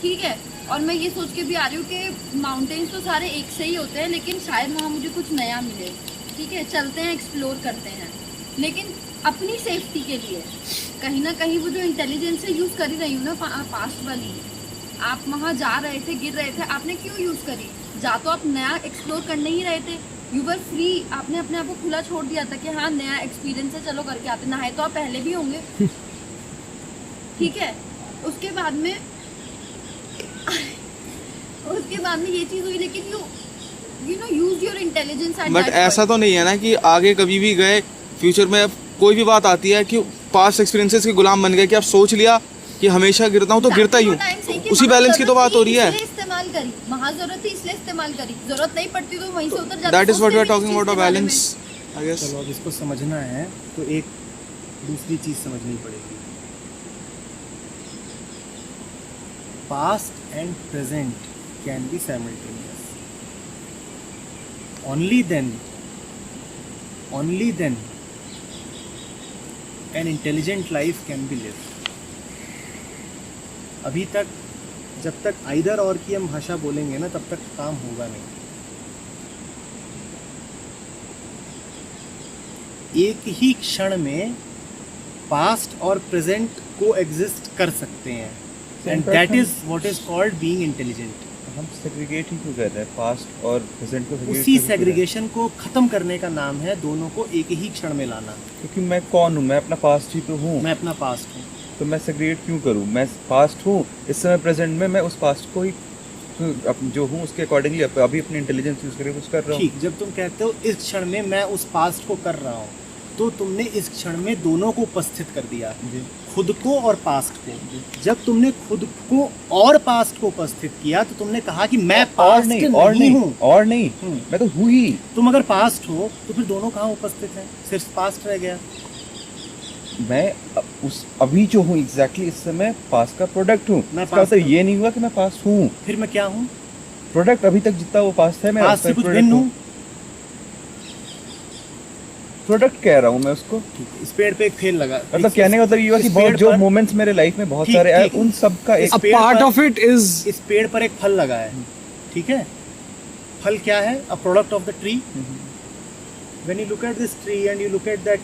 S5: ठीक है, और मैं ये सोच के भी आ रही हूँ कि माउंटेन्स तो सारे एक से ही होते हैं, लेकिन शायद वहाँ मुझे कुछ नया मिले, ठीक है, चलते हैं, एक्सप्लोर करते हैं, लेकिन अपनी सेफ्टी के लिए कहीं ना कहीं वो जो इंटेलिजेंस है यूज़ कर ही रही हूँ ना, पास्ट वाली। आप वहाँ जा रहे थे, गिर रहे थे, आपने क्यों यूज़ करी? जा तो आप नया एक्सप्लोर करने ही रहे थे, यू वर फ्री, आपने अपने आप को खुला छोड़ दिया था कि हाँ नया एक्सपीरियंस है, चलो करके आते। नहाए तो आप पहले भी होंगे, ठीक है। उसके बाद में ये चीज़ हुई, लेकिन you know use your intelligence.
S2: But ऐसा तो नहीं है ना कि आगे कभी भी गए, फ्यूचर में कोई भी बात आती है कि पास्ट एक्सपीरियंसेस के गुलाम बन गए कि आप सोच लिया कि हमेशा गिरता हूँ तो गिरता ही हूँ।
S5: टाइम सही
S2: उसी बैलेंस की तो बात हो रही है।
S5: इसलिए इस्तेमाल करी, वहाँ जरूरत थी इसलिए इस्तेमाल करी, जरूरत नहीं पड़ती तो वहीं से उतर जाती।
S2: That is what we are
S5: सोचते
S2: टॉकिंग
S5: नहीं
S2: अबाउट अ
S5: इस चीज़ के बारे में।
S2: Balance I guess.
S1: चलो अब इसको समझना है तो एक दूसरी चीज समझनी पड़ेगी। Past and present can be simultaneous. Only then an intelligent life can be lived. अभी तक जब तक आइदर और की हम भाषा बोलेंगे ना तब तक काम होगा नहीं। एक ही क्षण में पास्ट और प्रेजेंट को एग्जिस्ट कर सकते हैं and that is what is called being intelligent.
S8: हम सेग्रीगेट ही क्यों कर रहे हैं पास्ट और प्रेजेंट को? segregate
S1: उसी
S8: क्यों कर रहे हैं?
S1: सेग्रीगेशन को खत्म करने का नाम है दोनों को एक ही क्षण में लाना।
S8: क्योंकि मैं कौन हूँ? मैं अपना पास्ट ही तो हूँ।
S1: मैं अपना पास्ट हूँ,
S8: तो मैं सेग्रीगेट क्यों करूँ? मैं पास्ट हूँ, इस समय प्रेजेंट में मैं उस पास्ट को ही जो हूँ उसके अकॉर्डिंगली अभी अपनी इंटेलिजेंस यूज करके कुछ कर रहा हूँ।
S1: ठीक। जब तुम कहते हो इस क्षण में मैं उस पास्ट को कर रहा हूँ तो तुमने इस क्षण में दोनों को उपस्थित कर दिया, खुद को और पास्ट को। जब तुमने खुद को और पास्ट को उपस्थित किया तो तुमने कहा कि मैं पास्ट नहीं हूँ।
S8: और नहीं मैं तो हूँ ही।
S1: तुम अगर पास्ट हो तो फिर दोनों कहाँ उपस्थित हैं? सिर्फ पास्ट रह गया।
S8: मैं उस अभी जो हूँ एग्जैक्टली इस समय पास्ट का प्रोडक्ट हूँ।
S1: मैं
S8: इसका
S1: past
S8: मतलब
S1: का-
S8: ये नहीं हुआ कि मैं पास्ट हूँ।
S1: फिर मैं क्या हूँ?
S8: प्रोडक्ट अभी तक जितना वो पास्ट है मैं
S1: पास्ट से कुछ
S8: प्रोडक्ट
S1: भिन्न
S8: हूँ।
S1: हूँ।
S8: प्रोडक्ट कह रहा हूँ मैं उसको।
S1: इस पेड़ पे एक फेल लगा।
S8: मतलब कहने का मतलब ये हुआ कि
S1: इस
S8: बहुत
S1: पेड़
S8: जो
S1: पर-
S8: मोमेंट्स मेरे लाइफ में बहुत
S1: ठीक,
S8: सारे आए
S1: ठीक।
S8: उन सब का एक
S1: इस
S6: अ
S1: पेड़
S6: पार्ट
S1: पर-
S6: ऑफ इट इज
S1: इस पेड़ पर एक फल लगा है, ठीक है? फल क्या है? A product of the tree. When you look at this tree and you look at that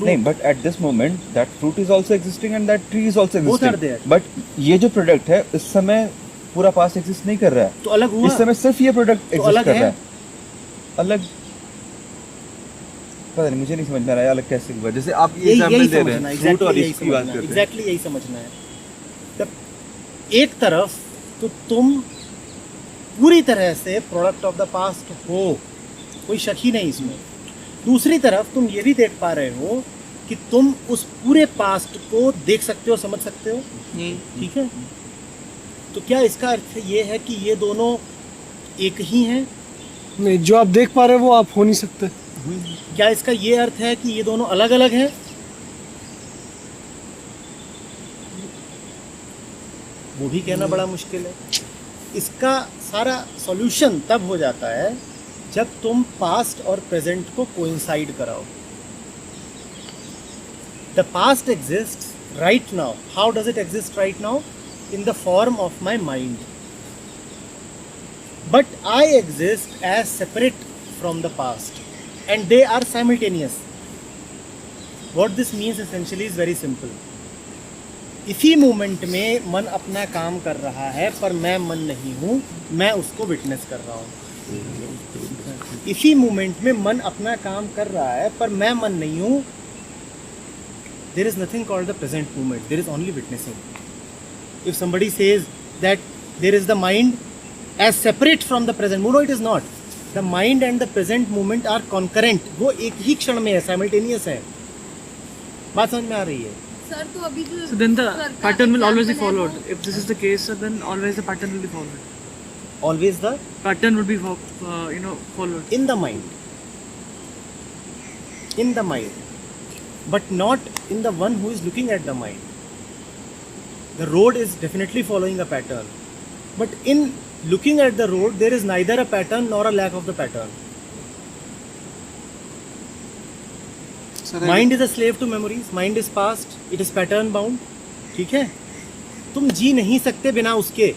S8: नहीं, but at this moment that fruit is also existing and that tree is also
S1: Both are
S8: existing.
S1: there.
S8: But ये जो product है इस समय पूरा past exist नहीं कर रहा है।
S1: तो अलग हुआ।
S8: इस समय सिर्फ ये प्रोडक्ट
S1: तो
S8: एग्जिस्ट
S1: अलग
S8: कर
S1: है।
S8: रहा है। अलग पता नहीं, मुझे नहीं समझ में आ रहा है अलग कैसे हुआ। जैसे आप ये
S1: यही
S8: एग्जांपल दे रहे
S1: समझना,
S8: हैं फ्रूट और
S1: यही
S8: इसकी बात
S1: समझना,
S8: कर रहे हैं।
S1: एग्जैक्टली यही समझना है। जब एक तरफ तो तुम पूरी तरह से प्रोडक्ट ऑफ द पास्ट हो, कोई शक ही नहीं इसमें। दूसरी तरफ तुम ये भी देख पा रहे हो कि तुम उस पूरे पास्ट को देख सकते हो, समझ सकते हो, ठीक है? तो क्या इसका अर्थ ये है कि ये दोनों एक ही हैं?
S6: नहीं, जो आप देख पा रहे हो वो आप हो नहीं सकते।
S1: क्या इसका ये अर्थ है कि ये दोनों अलग अलग हैं? वो भी कहना बड़ा मुश्किल है। इसका सारा सॉल्यूशन तब हो जाता है जब तुम पास्ट और प्रेजेंट को कोइंसाइड कराओ। The past exists right now. How does it exist right now? In the form of my mind, but I exist as separate from the past and they are simultaneous. What this means essentially is very simple. इसी moment में मन अपना काम कर रहा है पर मैं मन नहीं हूँ, मैं उसको विटनेस कर रहा हूँ। इसी मोमेंट में मन अपना काम कर रहा है पर मैं मन नहीं हूँ। There is nothing called the present moment. There is only witnessing. If somebody says that there is the mind as separate from the present moment, no, it is not. The mind and the present moment are concurrent. वो एक ही क्षण में है, simultaneous है। बात समझ में आ रही है?
S5: सर तो अभी जो
S7: So then the
S5: सर का
S7: pattern will always be
S5: example है
S7: followed.
S5: वो-
S7: If this is the case, then always the pattern will be followed.
S1: Always the
S7: Pattern would be followed.
S1: in the mind. In the mind. But not in the one who is looking at the mind. The road is definitely following a pattern. But in looking at the road, there is neither a pattern nor a lack of the pattern. Mind is a slave to memories. Mind is past. It is pattern bound. ठीक है? तुम जी नहीं सकते बिना उसके,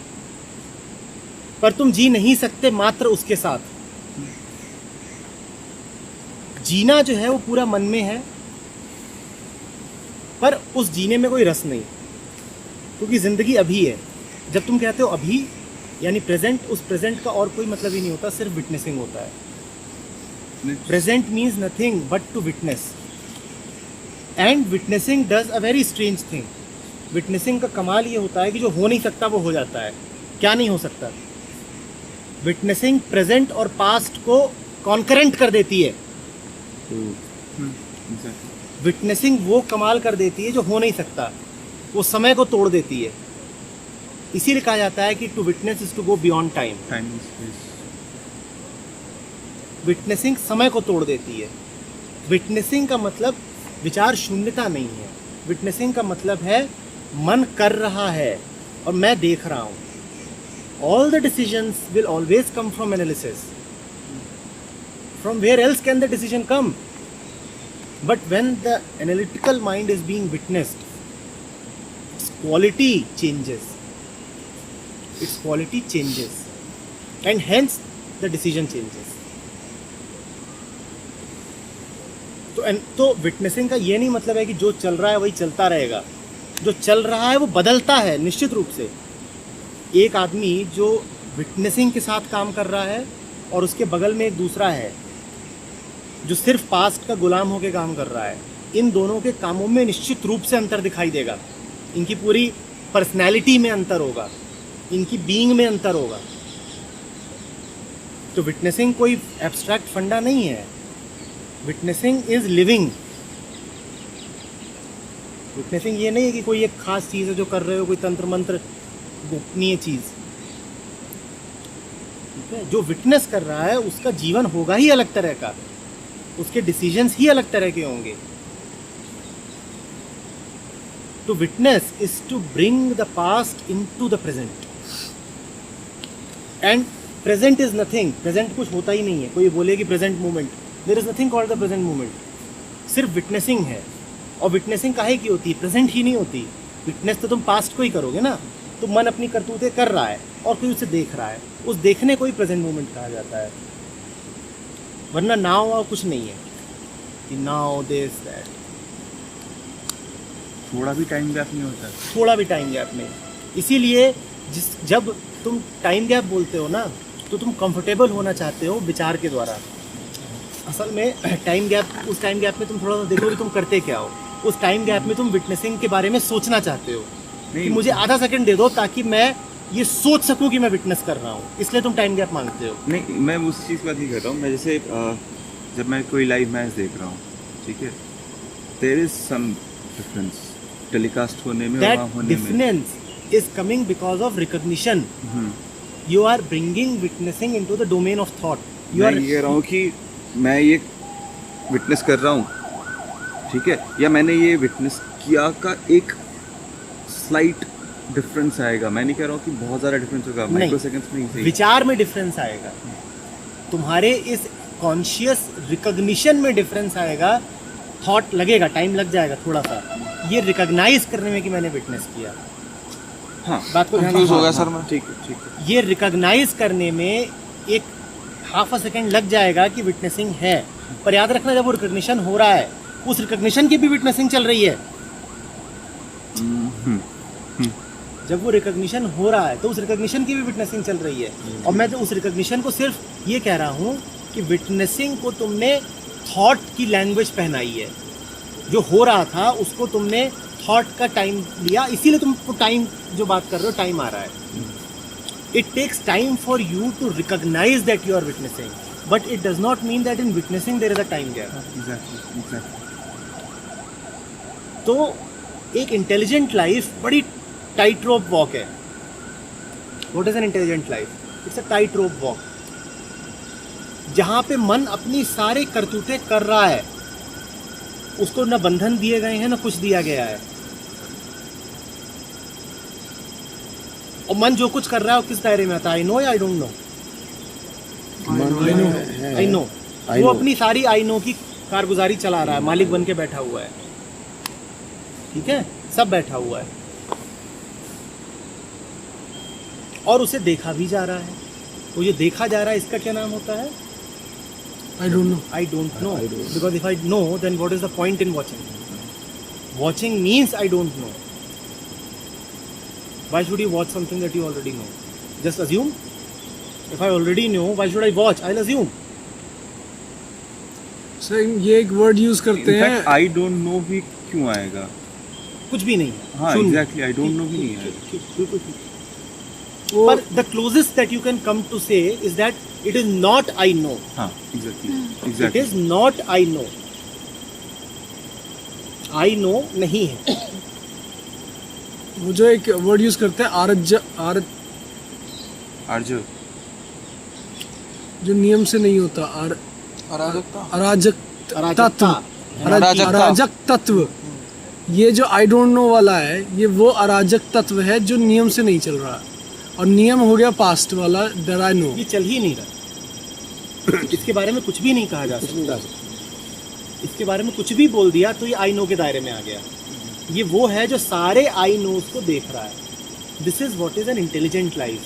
S1: पर तुम जी नहीं सकते मात्र उसके साथ। जीना जो है वो पूरा मन में है, पर उस जीने में कोई रस नहीं, क्योंकि जिंदगी अभी है। जब तुम कहते हो अभी यानी प्रेजेंट, उस प्रेजेंट का और कोई मतलब ही नहीं होता, सिर्फ विटनेसिंग होता है। Present means nothing but to witness, and witnessing does a very strange thing. Witnessing का कमाल ये होता है कि जो हो नहीं सकता वो हो जाता है। क्या नहीं हो सकता? विटनेसिंग प्रेजेंट और पास्ट को कॉन्करेंट कर देती है। विटनेसिंग वो कमाल कर देती है जो हो नहीं सकता, वो समय को तोड़ देती है। इसीलिए कहा जाता है कि to witness is to go beyond time.
S8: Time space.
S1: Witnessing समय को तोड़ देती है। विटनेसिंग का मतलब विचार शून्यता नहीं है। विटनेसिंग का मतलब है मन कर रहा है और मैं देख रहा हूँ। All the decisions will always come from analysis. From where else can the decision come? But when the analytical mind is being witnessed, its quality changes. Its quality changes. And hence the decision changes. तो witnessing का ये नहीं मतलब है कि जो चल रहा है वही चलता रहेगा। जो चल रहा है वो बदलता है निश्चित रूप से। एक आदमी जो विटनेसिंग के साथ काम कर रहा है और उसके बगल में एक दूसरा है जो सिर्फ पास्ट का गुलाम होकर काम कर रहा है, इन दोनों के कामों में निश्चित रूप से अंतर दिखाई देगा। इनकी पूरी पर्सनैलिटी में अंतर होगा, इनकी बीइंग में अंतर होगा। तो विटनेसिंग कोई एब्स्ट्रैक्ट फंडा नहीं है। Witnessing is living. विटनेसिंग ये नहीं है कि कोई एक खास चीज़ है जो कर रहे हो, कोई तंत्र मंत्र गोपनीय चीज़। ठीक है, जो विटनेस कर रहा है उसका जीवन होगा ही अलग तरह का, उसके डिसीजंस ही अलग तरह के होंगे। To witness is to bring the past into the present. And present is nothing. Present कुछ होता ही नहीं है। कोई बोले कि present moment, there is nothing called the present moment. सिर्फ विटनेसिंग है। और विटनेसिंग काहे की होती है? प्रेजेंट ही नहीं होती। विटनेस तो तुम पास्ट को ही करोगे ना। तो मन अपनी करतूतें कर रहा है और कोई उसे देख रहा है, उस देखने को ही प्रेजेंट मोमेंट कहा जाता है। वरना नाउ वाव कुछ नहीं है कि नाउ दिस दैट।
S8: थोड़ा भी टाइम गैप नहीं होता।
S1: थोड़ा भी टाइम गैप नहीं। इसीलिए जब तुम टाइम गैप बोलते हो ना, तो तुम कंफर्टेबल होना चाहते हो विचार के द्वारा। असल में टाइम गैप, उस टाइम गैप में तुम थोड़ा सा देखो कि तुम करते क्या हो। उस टाइम गैप में तुम विटनेसिंग के बारे में सोचना चाहते हो कि मुझे आधा सेकंड दे दो ताकि मैं ये सोच सकूं कि मैं विटनेस कर रहा हूँ। इसलिए तुम टाइम गैप मांगते हो।
S8: नहीं, मैं उस चीज़ की बात नहीं कर रहा हूँ। मैं जैसे जब मैं कोई लाइव मैच देख रहा हूँ, ठीक है, there is some difference telecast होने में और वहाँ
S1: दैट
S8: होने में।
S1: Difference is coming because of recognition. You are bringing witnessing into the domain of thought.
S8: मैं ये कह रहा हूँ कि मैं ये विटनेस कर रहा हूँ, ठीक है, या मैंने ये विटनेस किया का एक स्लाइट डिफरेंस आएगा। मैं नहीं कह रहा हूँ कि बहुत ज़्यादा डिफरेंस होगा, माइक्रो सेकंड्स में ही सही।
S1: विचार में डिफरेंस आएगा, तुम्हारे इस कॉन्शियस रिकॉग्निशन में डिफरेंस आएगा। थॉट लगेगा, टाइम लग जाएगा थोड़ा सा ये रिकॉग्नाइज करने में कि मैंने विटनेस किया।
S8: हाँ,
S1: बात को
S2: कंफ्यूज हो गया सर मैं।
S8: ठीक है, ठीक है।
S1: ये रिकॉग्नाइज करने में एक हाफ अ सेकेंड लग जाएगा कि विटनेसिंग है। पर याद रखना, जब वो रिकॉग्निशन हो रहा है, उस रिकॉग्निशन की भी विटनेसिंग चल रही है। जब वो रिकॉग्निशन हो रहा है तो उस रिकॉग्निशन की भी विटनेसिंग चल रही है। और मैं तो उस रिकॉग्निशन को सिर्फ ये कह रहा हूँ कि विटनेसिंग को तुमने थॉट की लैंग्वेज पहनाई है। जो हो रहा था उसको तुमने थॉट का टाइम लिया, इसीलिए तुमको टाइम जो बात कर रहे हो टाइम आ रहा है। It takes time for you to recognize that you are witnessing, but it does not mean that in witnessing there is a time gap.
S8: Exactly.
S1: तो एक इंटेलिजेंट लाइफ बड़ी टाइट रोप वॉक है। What is an intelligent life? It's a tight rope walk, जहाँ पे मन अपनी सारे करतूतें कर रहा है। उसको न बंधन दिए गए हैं, न कुछ दिया गया है। और मन जो कुछ कर रहा है वो किस दायरे में आता है? आई नो या आई डोंट नो? I know. वो अपनी सारी आई नो की कारगुजारी चला रहा है, मालिक बन के बैठा हुआ है। ठीक है, सब बैठा हुआ है और उसे देखा भी जा रहा है। वो जो देखा जा रहा है, इसका क्या नाम होता है?
S6: I don't know.
S1: I don't know. Because if I know, then what is the point in watching? Watching means I don't know. Why should you watch something that you already know? Just assume. If I already know, why should I watch? I'll assume.
S6: Sir ये एक word use करते हैं।
S8: In fact I don't no भी क्यों आएगा?
S1: कुछ भी नहीं।
S8: हाँ,
S1: शून्य।
S8: एग्जैक्टली, आई डोंट नो भी नहीं आएगा।
S1: बिल्कुल ठीक। But the closest that you can come to say is that it is not I know.
S8: हाँ, exactly,
S1: It
S8: exactly.
S1: is not I know. I know नहीं है।
S6: वो जो एक वर्ड यूज करते हैं
S8: अर्जुन
S6: जो नियम से नहीं होता,
S2: अराजकता
S6: अराजक तत्व,
S2: अराजकता।
S6: अराजक तत्व। ये जो आई डोंट नो वाला है, ये वो अराजक तत्व है जो नियम से नहीं चल रहा, और नियम हो गया पास्ट वाला, दैट आई नो।
S1: ये चल ही नहीं रहा। इसके बारे में कुछ भी नहीं कहा जा सकता। इसके बारे में कुछ भी बोल दिया तो ये आई नो के दायरे में आ गया। ये वो है जो सारे आई नोज को देख रहा है। This is what is an intelligent life.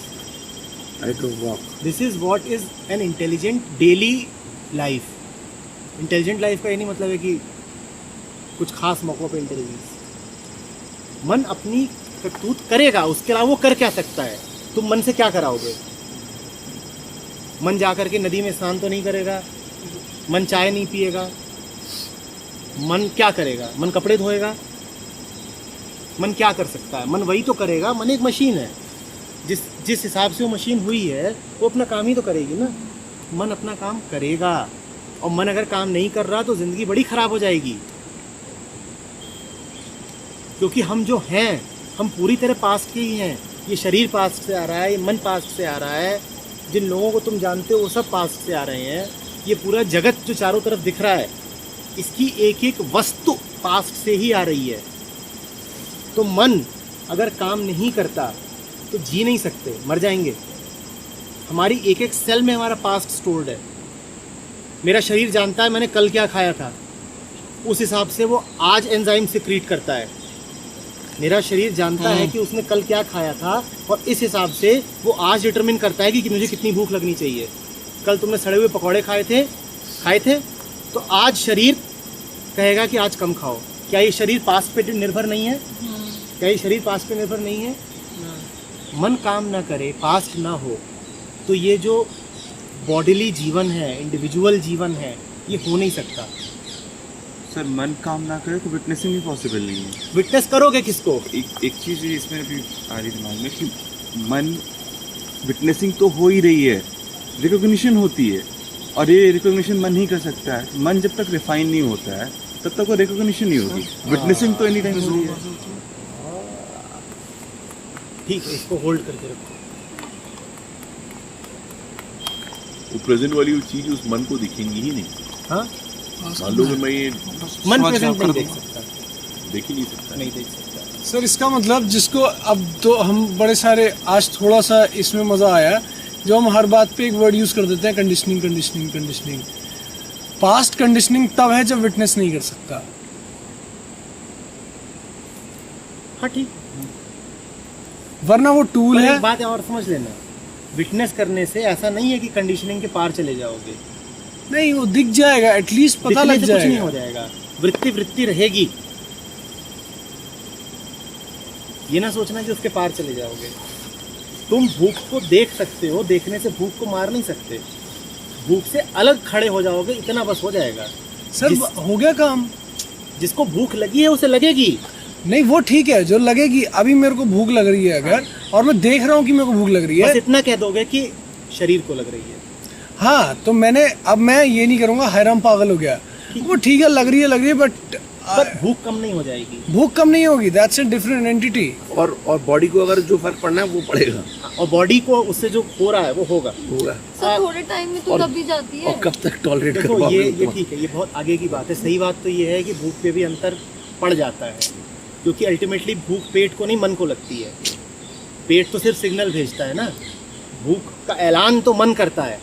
S4: I don't walk.
S1: This is what is an intelligent daily life. Intelligent life का ये नहीं मतलब है कि कुछ खास मौक़ों पे इंटेलिजेंस। मन अपनी करतूत करेगा, उसके अलावा वो कर क्या सकता है? तुम मन से क्या कराओगे? मन जा करके नदी में स्नान तो नहीं करेगा, मन चाय नहीं पिएगा, मन क्या करेगा? मन कपड़े धोएगा? मन क्या कर सकता है? मन वही तो करेगा। मन एक मशीन है, जिस हिसाब से वो मशीन हुई है वो अपना काम ही तो करेगी ना। मन अपना काम करेगा, और मन अगर काम नहीं कर रहा तो ज़िंदगी बड़ी ख़राब हो जाएगी। क्योंकि हम जो हैं, हम पूरी तरह पास्ट के ही हैं। ये शरीर पास्ट से आ रहा है, ये मन पास्ट से आ रहा है, जिन लोगों को तुम जानते हो वो सब पास्ट से आ रहे हैं। ये पूरा जगत जो चारों तरफ दिख रहा है, इसकी एक एक वस्तु पास्ट से ही आ रही है। तो मन अगर काम नहीं करता तो जी नहीं सकते, मर जाएंगे। हमारी एक एक सेल में हमारा पास्ट स्टोर्ड है। मेरा शरीर जानता है मैंने कल क्या खाया था, उस हिसाब से वो आज एंजाइम सिक्रीट करता है। मेरा शरीर जानता है कि उसने कल क्या खाया था, और इस हिसाब से वो आज डिटरमिन करता है कि मुझे कितनी भूख लगनी चाहिए। कल तुमने सड़े हुए पकौड़े खाए थे तो आज शरीर कहेगा कि आज कम खाओ। क्या ये शरीर पास्ट पे निर्भर नहीं है? क्या ये शरीर पास्ट पे निर्भर नहीं है? मन काम ना करे, पास्ट ना हो, तो ये जो बॉडीली जीवन है, इंडिविजुअल जीवन है, ये हो नहीं सकता।
S8: सर मन काम ना करे तो विटनेसिंग भी पॉसिबल नहीं है।
S1: विटनेस करोगे किसको?
S8: एक चीज़ इसमें अभी आ रही दिमाग में कि मन विटनेसिंग तो हो ही रही है, रिकॉग्निशन होती है, और ये रिकॉग्निशन मन ही कर सकता है। मन जब तक रिफाइन नहीं होता है तब तक वो रिकॉग्निशन नहीं होगी। विटनेसिंग तो एनी टाइम हो रही है।
S1: ठीक है, इसको होल्ड करके रखो।
S3: वो प्रेजेंट वाली वो चीज उस मन को दिखेंगी ही नहीं।
S1: हाँ,
S3: मान लो कि मैं ये
S1: मन प्रेजेंट नहीं देख सकता,
S3: देख ही नहीं सकता।
S1: नहीं देख सकता।
S6: सर इसका मतलब जिसको अब तो हम बड़े सारे, आज थोड़ा सा इसमें मज़ा आया जो हम हर बात पे एक वर्ड यूज़ कर देते हैं, conditioning conditioning conditioning. Past conditioning तब है जब विटनेस नहीं कर सकता।
S1: हाँ ठीक,
S6: वरना वो टूल
S1: पर
S6: है।
S1: एक बात और समझ लेना, विटनेस करने से ऐसा नहीं है कि कंडीशनिंग के पार चले जाओगे।
S6: नहीं, वो दिख जाएगा, एटलीस्ट पता
S1: दिखने
S6: लग
S1: से कुछ नहीं
S6: जाएगा।
S1: हो जाएगा। वृत्ति रहेगी। ये ना सोचना कि उसके पार चले जाओगे। तुम भूख को देख सकते हो, देखने से भूख को मार नहीं सकते। भूख से अलग खड़े हो जाओगे, इतना बस हो जाएगा।
S6: सर हो गया काम।
S1: जिसको भूख लगी है उसे लगेगी।
S6: नहीं वो ठीक है, जो लगेगी। अभी मेरे को भूख लग रही है अगर, और मैं देख रहा हूँ कि मेरे को भूख लग रही
S1: बस
S6: है,
S1: इतना कह दोगे कि शरीर को लग रही है।
S6: हाँ, तो अब मैं ये नहीं करूँगा हैरान पागल हो गया। वो ठीक है, लग रही है बट
S1: पर भूख कम नहीं हो जाएगी।
S6: भूख कम नहीं होगी। That's a different entity.
S4: और बॉडी को अगर जो फर्क पड़ना है वो पड़ेगा,
S1: और बॉडी को उससे जो हो रहा है वो होगा।
S5: सर थोड़े टाइम में तो दब भी जाती है।
S4: और कब तक टॉलरेट कर
S1: देखो
S4: पाओगे?
S1: ये ठीक है, ये बहुत आगे की बात है। सही बात तो ये है कि भूख पे भी अंतर पड़ जाता है, क्योंकि अल्टीमेटली भूख पेट को नहीं मन को लगती है। पेट तो सिर्फ सिग्नल भेजता है ना। भूख का ऐलान तो मन करता है,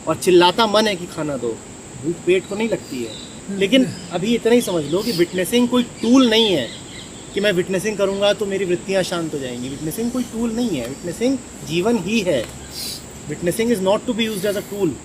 S1: और चिल्लाता मन है कि खाना दो। भूख पेट को नहीं लगती है। लेकिन अभी इतना ही समझ लो कि विटनेसिंग कोई टूल नहीं है कि मैं विटनेसिंग करूंगा तो मेरी वृत्तियां शांत हो जाएंगी। विटनेसिंग कोई टूल नहीं है, विटनेसिंग जीवन ही है। Witnessing is not to be used as a tool.